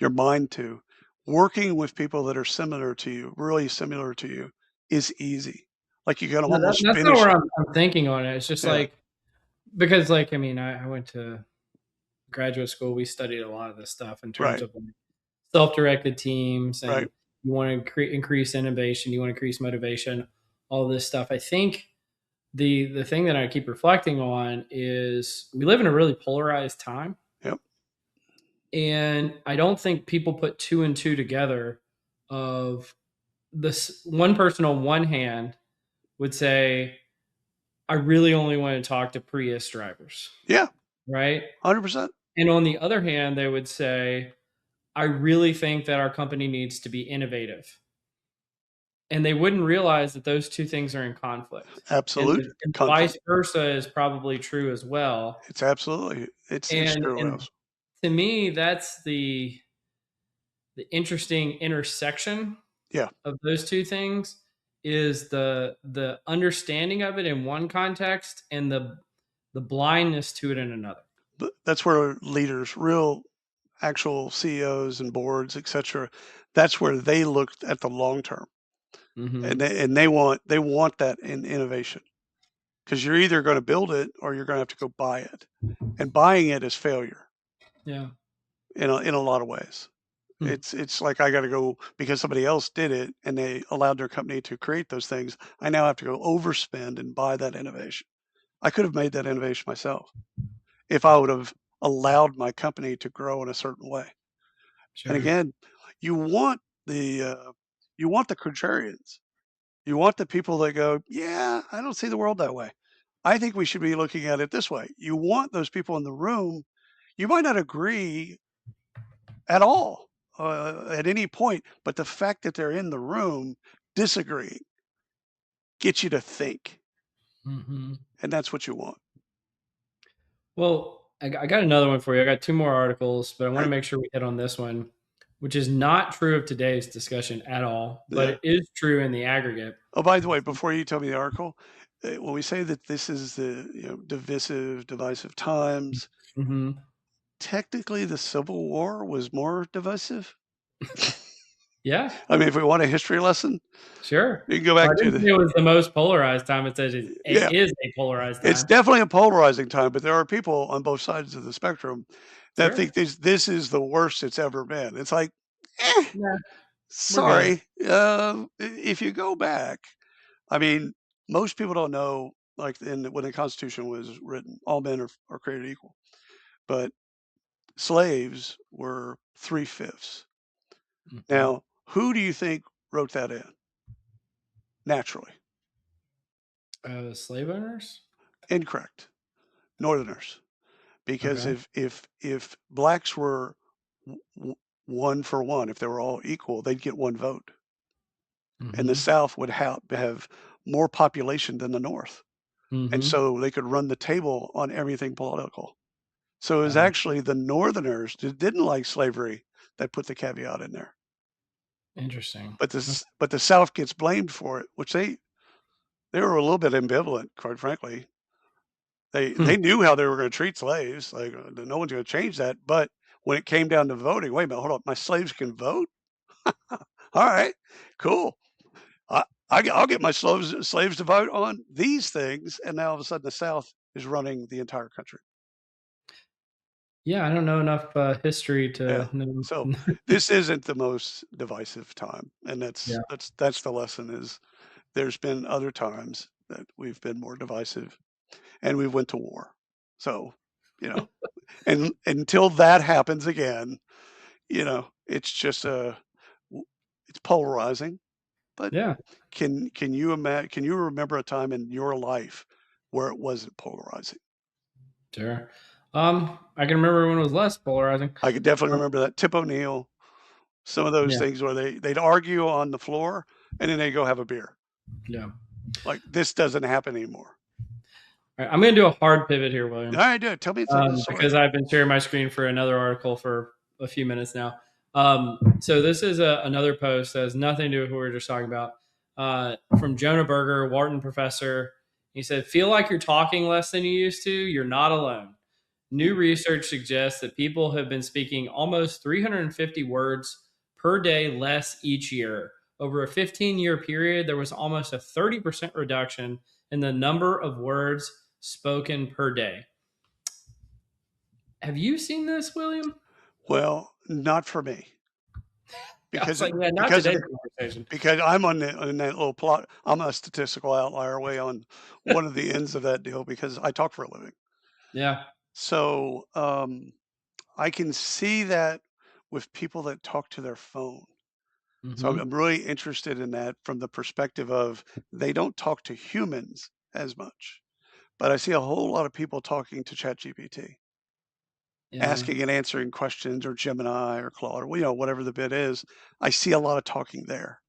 mind to. Working with people that are similar to you, really similar to you, is easy. Like you got to No, almost that's not finish. where I'm thinking on it. It's just Yeah, like because like I mean I went to graduate school. We studied a lot of this stuff in terms right, of like self-directed teams, right. and you want to increase innovation, you want to increase motivation, all this stuff. I think the thing that I keep reflecting on is we live in a really polarized time, Yep. and I don't think people put two and two together. Of this one person on one hand would say, "I really only want to talk to Prius drivers," Yeah, right? 100%. And on the other hand, they would say, I really think that our company needs to be innovative. And they wouldn't realize that those two things are in conflict. And Absolute the conflict. vice versa is probably true as well. It's true, And Wells. to me, that's the interesting intersection Yeah, of those two things is the understanding of it in one context and the blindness to it in another. but that's where leaders, real actual CEOs and boards, etc., that's where they look at the long term, and Hmm. they want that in innovation because you're either going to build it or you're going to have to go buy it, and buying it is failure Yeah. in a lot of ways. Hmm. It's like I got to go because somebody else did it and they allowed their company to create those things. I now have to go overspend and buy that innovation. I could have made that innovation myself if I would have allowed my company to grow in a certain way. And Sure. again, you want the contrarians. You want the people that go, yeah, I don't see the world that way. I think we should be looking at it this way. You want those people in the room. You might not agree at all at any point, but the fact that they're in the room disagreeing gets you to think, Hmm. and that's what you want. Well, I got another one for you. I got two more articles, but I want to Right? make sure we hit on this one, which is not true of today's discussion at all, but Yeah. it is true in the aggregate. Oh, by the way, before you tell me the article, when we say that this is the divisive times, Hmm. technically the Civil War was more divisive. Yeah, I mean, if we want a history lesson, sure. you can go Well, I back to didn't the say it was the most polarized time. It says it yeah. is a polarized It's time. definitely a polarizing time, but there are people on both sides of the spectrum that Sure. think this is the worst it's ever been. It's like, eh, Yeah, we're good. sorry. If you go back, I mean, most people don't know, like when the Constitution was written, all men are created equal, but slaves were 3/5. Hmm. Now, who do you think wrote that in? Naturally, Slave owners. incorrect. Northerners, because Okay. if blacks were 1 for 1, if they were all equal, they'd get 1 vote, and the Hmm. South would have more population than the North, and Hmm. so they could run the table on everything political. So it was Wow. actually the Northerners that didn't like slavery that put the caveat in there, Interesting. but the South gets blamed for it, which they were a little bit ambivalent, quite frankly. Hmm. They knew how they were gonna treat slaves, like, no one's gonna change that, but when it came down to voting, "Wait a minute, hold up, my slaves can vote? Alright, cool. I'll get my slaves to vote on these things," and now all of a sudden the South is running the entire country. Yeah, I don't know enough history Yeah. to know. So, this isn't the most divisive time, and Yeah. that's the lesson is there's been other times that we've been more divisive, and we went to war. So, you know, and until that happens again, it's just it's polarizing, but Yeah. can you remember a time in your life where it wasn't polarizing? Sure. I can remember when it was less polarizing. I could definitely Um, remember that Tip O'Neill, some of those yeah. things where they'd argue on the floor and then they go have a beer. Yeah. Like this doesn't happen anymore. All right, I'm going to do a hard pivot here, William. All right, do it. Tell me the story. Because I've been sharing my screen for another article for a few minutes now. So this is another post that has nothing to do with what we were just talking about. From Jonah Berger, Wharton professor. He said, "Feel like you're talking less than you used to? You're not alone. New research suggests that people have been speaking almost 350 words per day less each year. Over a 15-year period, there was almost a 30% reduction in the number of words spoken per day." Have you seen this, William? Well, not for me. Because Not because today's conversation. because I'm on that little plot. I'm a statistical outlier way on one of the ends of that deal because I talk for a living. Yeah. So I can see that with people that talk to their phone. So Mm-hmm. I'm really interested in that from the perspective of they don't talk to humans as much, but I see a whole lot of people talking to ChatGPT, Yeah. asking and answering questions, or Gemini or Claude, or whatever the bit is. I see a lot of talking there.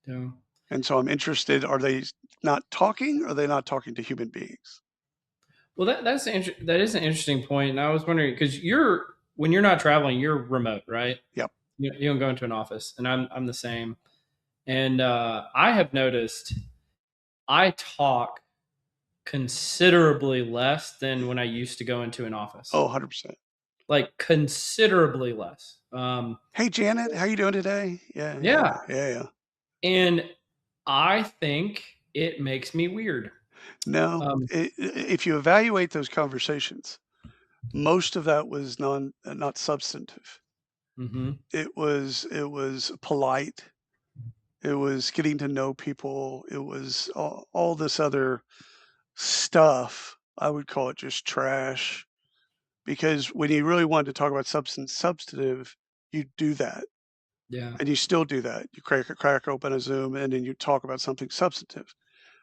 Yeah. And so I'm interested, are they not talking, or are they not talking to human beings? Well, that is an interesting point, and I was wondering because when you're not traveling, you're remote, right? Yep. You don't go into an office, and I'm the same. And I have noticed I talk considerably less than when I used to go into an office. Oh, 100%. Like considerably less. Hey, Janet, how you doing today? Yeah, yeah, Yeah. yeah, yeah. And I think it makes me weird. No, Um, if you evaluate those conversations, most of that was not substantive. mhm. It was polite. It was getting to know people. It was all this other stuff. I would call it just trash, because when you really wanted to talk about substantive, you do that, Yeah. and you still do that. You crack open a Zoom, and then you talk about something substantive.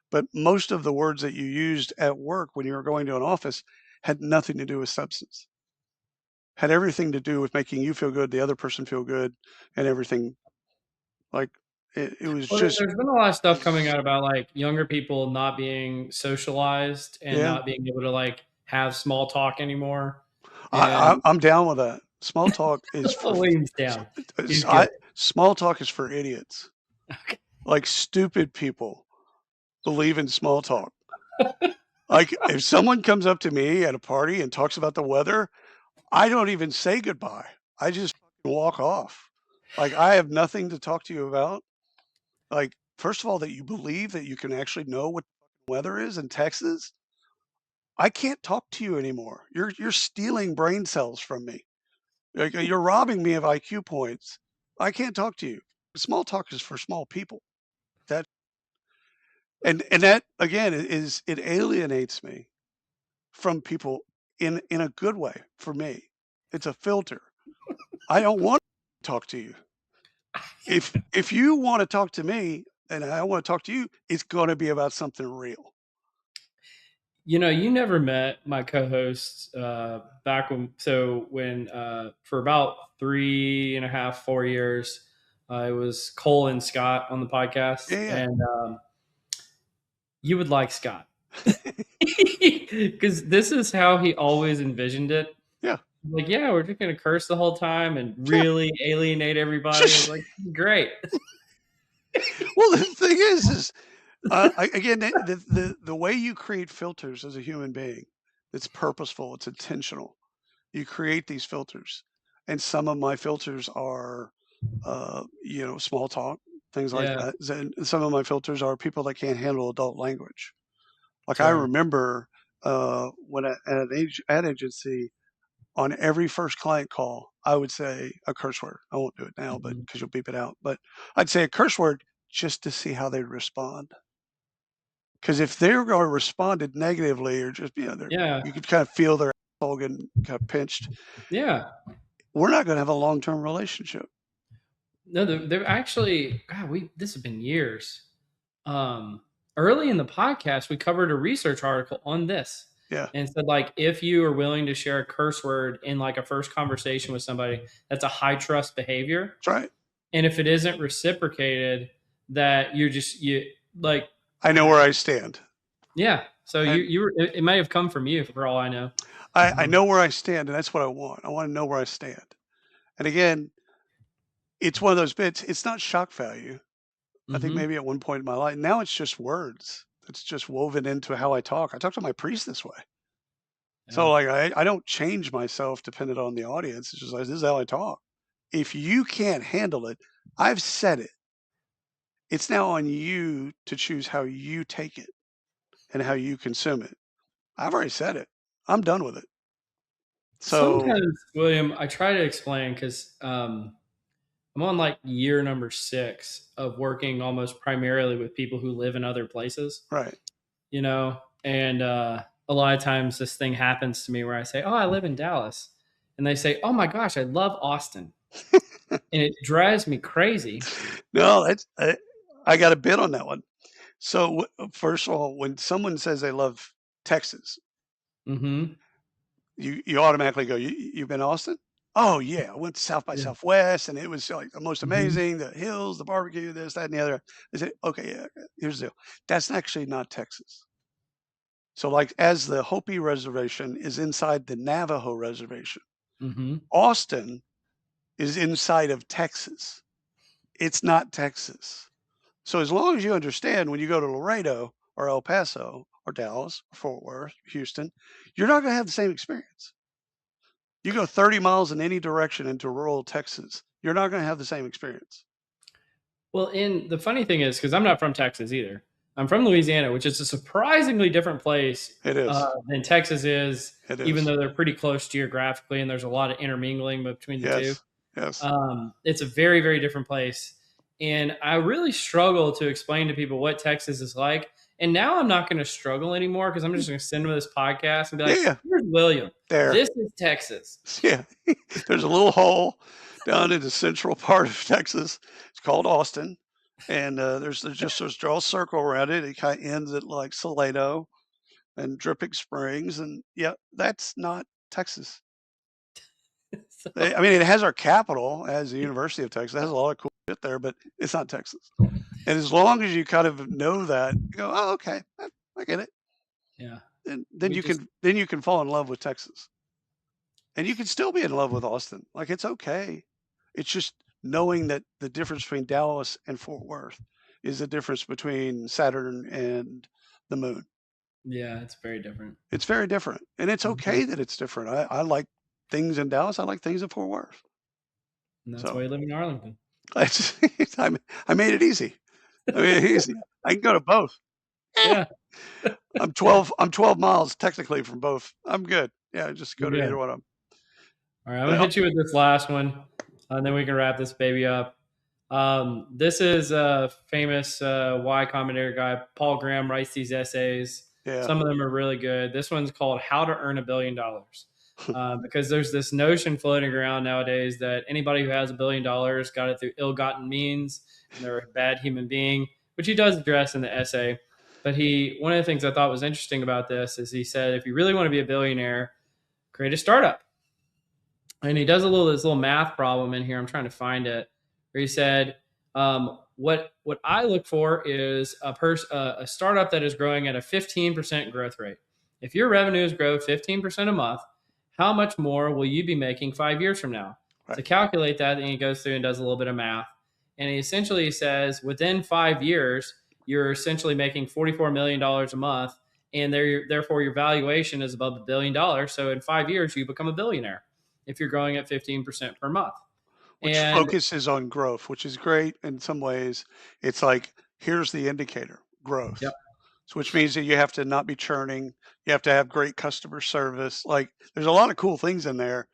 But most of the words that you used at work when you were going to an office had nothing to do with substance. Had everything to do with making you feel good, the other person feel good, and everything. Like it was Well, just there's been a lot of stuff coming out about like younger people not being socialized and yeah. not being able to like have small talk anymore. I And I'm down with that. Small talk is for William's down. He's I good. small talk is for idiots. Like stupid people believe in small talk. Like if someone comes up to me at a party and talks about the weather, I don't even say goodbye. I just fucking walk off. Like I have nothing to talk to you about. Like, first of all, that you believe that you can actually know what the weather is in Texas. I can't talk to you anymore. You're stealing brain cells from me. Like, you're robbing me of IQ points. I can't talk to you. Small talk is for small people. That and that again is it alienates me from people in a good way for me. It's a filter. I don't want to talk to you. If you want to talk to me and I want to talk to you, it's going to be about something real. You never met my co-hosts back when for about 3.5, 4 years, it was Cole and Scott on the podcast, Yeah, yeah. and you would like Scott because this is how he always envisioned it. Yeah. Like, yeah, we're just gonna curse the whole time and Yeah. really alienate everybody. I was like, great. Well, the thing is again, the way you create filters as a human being, it's purposeful, it's intentional. You create these filters, and some of my filters are, small talk, things like Yeah, that. And some of my filters are people that can't handle adult language. Like I sure. remember when at an ad agency, on every first client call, I would say a curse word. I won't do it now, but Mhm. because you'll beep it out. But I'd say a curse word just to see how they'd respond. Because if they were responded negatively, or just Yeah, you could kind of feel their asshole getting kind of pinched, yeah. we're not going to have a long-term relationship. No, they're actually, God, this has been years. Early in the podcast, we covered a research article on this Yeah, and said, like, if you are willing to share a curse word in like a first conversation with somebody, that's a high trust behavior. that's right. And if it isn't reciprocated, that you like, I know where I stand. yeah. So it may have come from you for all I know. I know where I stand, and that's what I want. I want to know where I stand. And again, it's one of those bits. It's not shock value. I think maybe at one point in my life. Now it's just words. It's just woven into how I talk. I talk to my priest this way. So like I don't change myself dependent on the audience. It's just like, this is how I talk. If you can't handle it, I've said it. It's now on you to choose how you take it and how you consume it. I've already said it. I'm done with it. So sometimes, William, I try to explain because I'm on like year number 6 of working almost primarily with people who live in other places, right. you know, and a lot of times this thing happens to me where I say, "Oh, I live in Dallas," and they say, "Oh my gosh, I love Austin," and it drives me crazy. No, I got a bit on that one. So first of all, when someone says they love Texas, Mm-hmm. you automatically go, you've been to Austin? Oh yeah, I went to South by Yeah. Southwest, and it was like the most Mm-hmm. amazing. The hills, the barbecue, this, that, and the other. I said, okay, yeah. Here's the deal. That's actually not Texas. So like, as the Hopi Reservation is inside the Navajo Reservation, Mm-hmm. Austin is inside of Texas. It's not Texas. So as long as you understand, when you go to Laredo or El Paso or Dallas or Fort Worth, Houston, you're not going to have the same experience. You go 30 miles in any direction into rural Texas, you're not going to have the same experience. Well, and the funny thing is, because I'm not from Texas either, I'm from Louisiana, which is a surprisingly different place It is. than Texas is, It even is. though they're pretty close geographically and there's a lot of intermingling between the two. Yes. Yes. It's a very, very different place. And I really struggle to explain to people what Texas is like. And now I'm not going to struggle anymore because I'm just going to send them this podcast and be like, Yeah. here's William. There. This is Texas. Yeah. There's a little hole down in the central part of Texas. It's called Austin. And there's just draw a circle around it. It kind of ends at like Salado and Dripping Springs. And yeah, that's not Texas. So, I mean, it has our capital, it has the University of Texas. It has a lot of cool shit there, but it's not Texas. And as long as you kind of know that, you go, oh, okay, I get it. yeah. And then you can fall in love with Texas. And you can still be in love with Austin. Like, it's okay. It's just knowing that the difference between Dallas and Fort Worth is the difference between Saturn and the moon. Yeah, it's very different. It's very different. And it's okay that it's different. I like things in Dallas. I like things in Fort Worth. And that's why you live in Arlington. I made it easy. I made it easy. I can go to both. Yeah. I'm 12 miles technically from both. I'm good. Yeah, just go to either one of them. All right, I'm gonna hit you with this last one, and then we can wrap this baby up. This is a famous Y Combinator guy. Paul Graham writes these essays. Yeah. Some of them are really good. This one's called "How to Earn $1 Billion," because there's this notion floating around nowadays that anybody who has $1 billion got it through ill-gotten means, and they're a bad human being, which he does address in the essay. But one of the things I thought was interesting about this is he said, if you really want to be a billionaire, create a startup. And he does this little math problem in here. I'm trying to find it, where he said, what I look for is a startup that is growing at a 15% growth rate. If your revenues grow 15% a month, how much more will you be making 5 years from now? Right. To calculate that, and he goes through and does a little bit of math. And he essentially says, within 5 years, you're essentially making $44 million a month, and therefore your valuation is above $1 billion. So in 5 years, you become a billionaire if you're growing at 15% per month. Which focuses on growth, which is great in some ways. It's like, here's the indicator, growth. Yep. So which means that you have to not be churning. You have to have great customer service. Like, there's a lot of cool things in there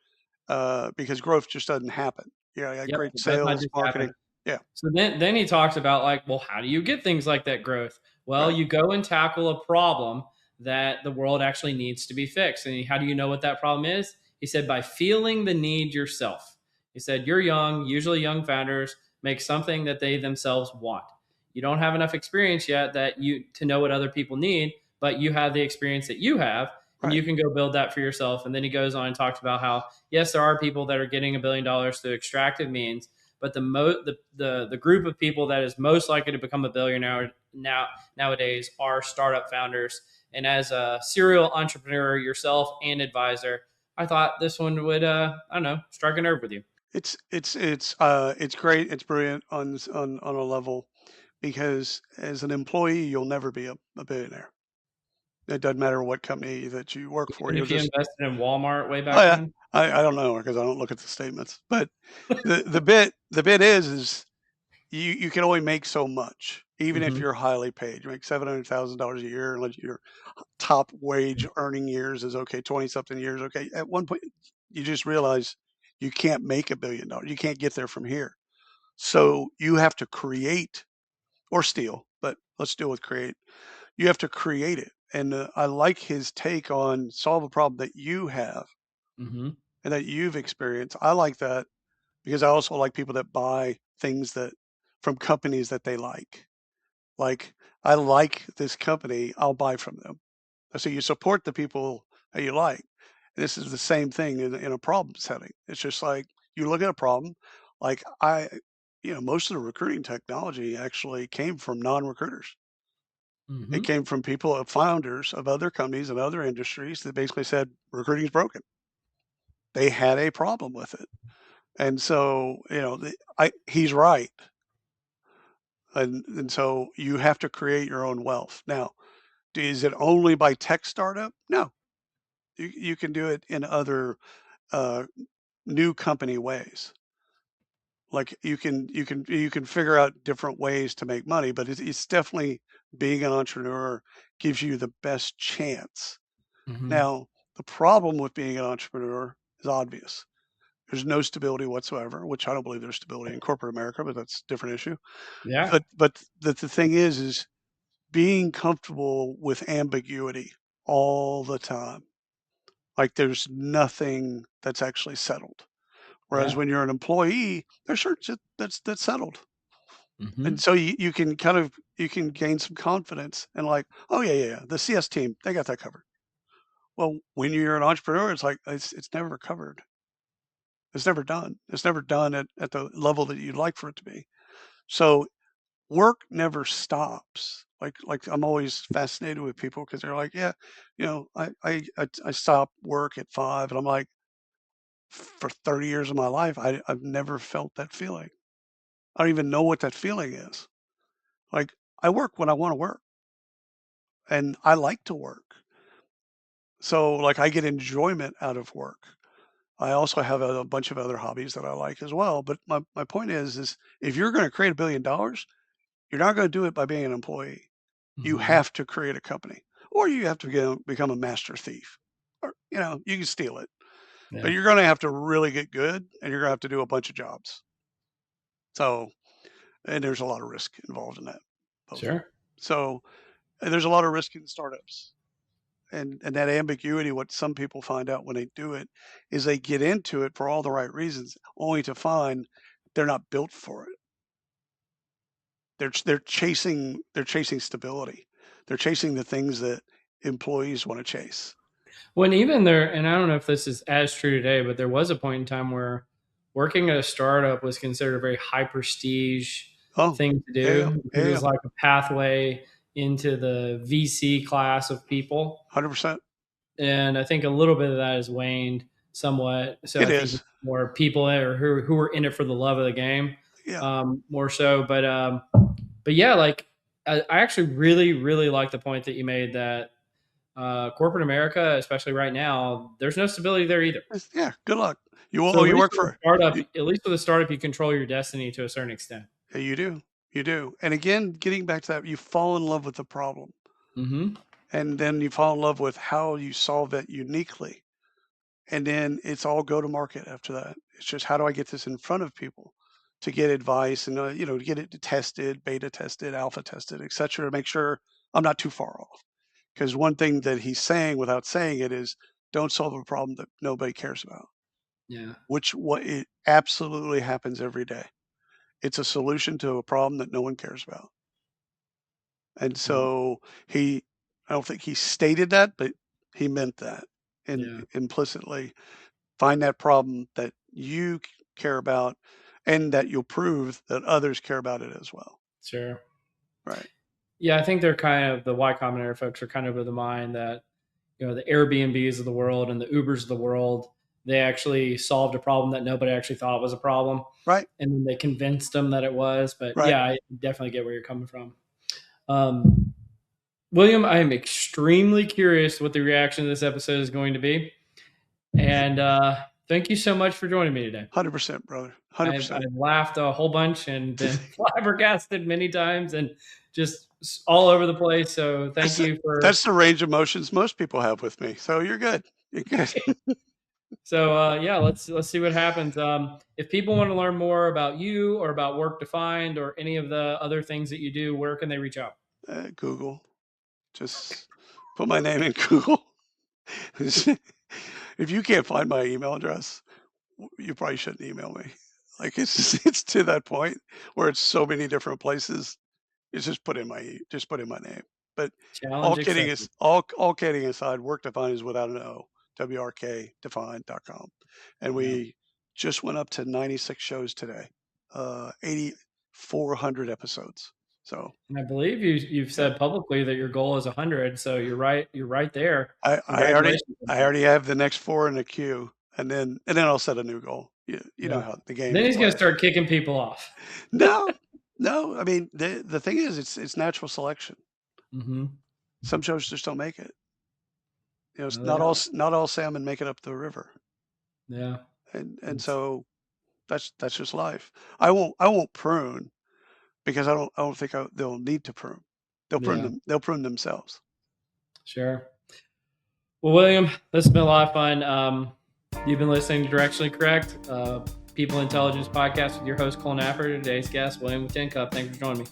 because growth just doesn't happen. Yeah, great sales, marketing. Yeah. So then he talks about like, well, how do you get things like that growth? Well, you go and tackle a problem that the world actually needs to be fixed. And how do you know what that problem is? He said, by feeling the need yourself. He said, you're young, usually young founders make something that they themselves want. You don't have enough experience yet to know what other people need, but you have the experience that you have, and you can go build that for yourself. And then he goes on and talks about how, yes, there are people that are getting $1 billion through extractive means, but the group of people that is most likely to become a billionaire nowadays are startup founders. And as a serial entrepreneur yourself and advisor, I thought this one would I don't know, strike a nerve with you. It's great. It's brilliant on a level because as an employee, you'll never be a billionaire. It doesn't matter what company that you work for. Even You'll if you just invested in Walmart way oh back yeah, when. I don't know because I don't look at the statements. But the bit is you can only make so much, even if Mm-hmm. you're highly paid. You make $700,000 a year, and your top wage earning years is okay, 20 something years. Okay, at one point you just realize you can't make $1 billion. You can't get there from here. So you have to create or steal, but let's deal with create. You have to create it. And I like his take on solve a problem that you have Mm-hmm. and that you've experienced. I like that because I also like people that buy things that from companies that they like. Like, I like this company, I'll buy from them. So you support the people that you like. This is the same thing in a problem setting. It's just like you look at a problem, like most of the recruiting technology actually came from non-recruiters. It Mm-hmm. came from people, founders of other companies and other industries that basically said recruiting is broken. They had a problem with it. And so, he's right. And so you have to create your own wealth. Now, is it only by tech startup? No, you can do it in other uh, new company ways. Like you can figure out different ways to make money, but it's definitely being an entrepreneur gives you the best chance. Mm-hmm. Now, the problem with being an entrepreneur is obvious. There's no stability whatsoever, which I don't believe there's stability in corporate America, but that's a different issue. Yeah. But the thing is being comfortable with ambiguity all the time. Like there's nothing that's actually settled. Whereas Yeah. when you're an employee, there's certain shit that's settled. Mm-hmm. And so you can you can gain some confidence and like, oh yeah, the CS team, they got that covered. Well, when you're an entrepreneur, it's like it's never covered. It's never done. It's never done at the level that you'd like for it to be. So work never stops. Like I'm always fascinated with people because they're like, yeah, I stop work at 5, and I'm like, for 30 years of my life, I've never felt that feeling. I don't even know what that feeling is. Like I work when I want to work, and I like to work. So like I get enjoyment out of work. I also have a bunch of other hobbies that I like as well. But my point is if you're going to create $1 billion, you're not going to do it by being an employee. You Mm-hmm. have to create a company, or you have to become a master thief, or you can steal it, but Yeah. you're going to have to really get good, and you're going to have to do a bunch of jobs. So, and there's a lot of risk involved in that, both. Sure. So, and there's a lot of risk in startups, and that ambiguity. What some people find out when they do it is they get into it for all the right reasons, only to find they're not built for it. They're chasing stability. They're chasing the things that employees want to chase. When even there, and I don't know if this is as true today, but there was a point in time where working at a startup was considered a very high prestige Oh, thing to yeah, yeah, do. It yeah, yeah. was like a pathway into the VC class of people. 100%. And I think a little bit of that has waned somewhat. So It I think is. it's more people or who are in it for the love of the game, Yeah. more so. But yeah, like I actually really, really like the point that you made that corporate America, especially right now, there's no stability there either. Yeah. Good luck. So at You least work with a for startup, you, at least with a startup, you control your destiny to a certain extent. yeah, you do. You do. And again, getting back to that, you fall in love with the problem, Mm-hmm. and then you fall in love with how you solve it uniquely. And then it's all go to market after that. It's just how do I get this in front of people to get advice and to get it tested, beta tested, alpha tested, et cetera, to make sure I'm not too far off. Because one thing that he's saying without saying it is don't solve a problem that nobody cares about, Yeah. which what it absolutely happens every day. It's a solution to a problem that no one cares about. And Well, so I don't think he stated that, but he meant that yeah. implicitly. Find that problem that you care about and that you'll prove that others care about it as well. Sure. Right. Yeah, I think they're kind of, the Y Combinator folks are kind of the mind that, the Airbnbs of the world and the Ubers of the world, they actually solved a problem that nobody actually thought was a problem. Right. And then they convinced them that it was. But Right. yeah, I definitely get where you're coming from. William, I am extremely curious what the reaction to this episode is going to be. And thank you so much for joining me today. 100%, brother. 100%. I've laughed a whole bunch and been flabbergasted many times and just all over the place. So thank you for. That's the range of emotions most people have with me. So you're good. You're good. So yeah, let's see what happens. If people want to learn more about you or about Work Defined or any of the other things that you do, where can they reach out? Google. Just put my name in Google. If you can't find my email address, you probably shouldn't email me. Like it's to that point where it's so many different places. It's just put in my name. But all kidding aside, Work Defined is without an O. WRKDefined.com. And we just went up to 96 shows today, 8,400 episodes. So, and I believe you've said publicly that your goal is 100. So you're right there. I already have the next 4 in the queue, and then I'll set a new goal. You know how the game. Then he's going to start kicking people off. No. I mean, the thing is, it's natural selection. Mm-hmm. Some shows just don't make it. It's not all salmon make it up the river. Yeah. And so that's just life. I won't prune because I don't think they'll need to prune. They'll prune themselves. Sure. Well, William, this has been a lot of fun. You've been listening to Directionally Correct, People Intelligence Podcast with your host, Cole Napper. Today's guest, William with Tincup. Thanks for joining me.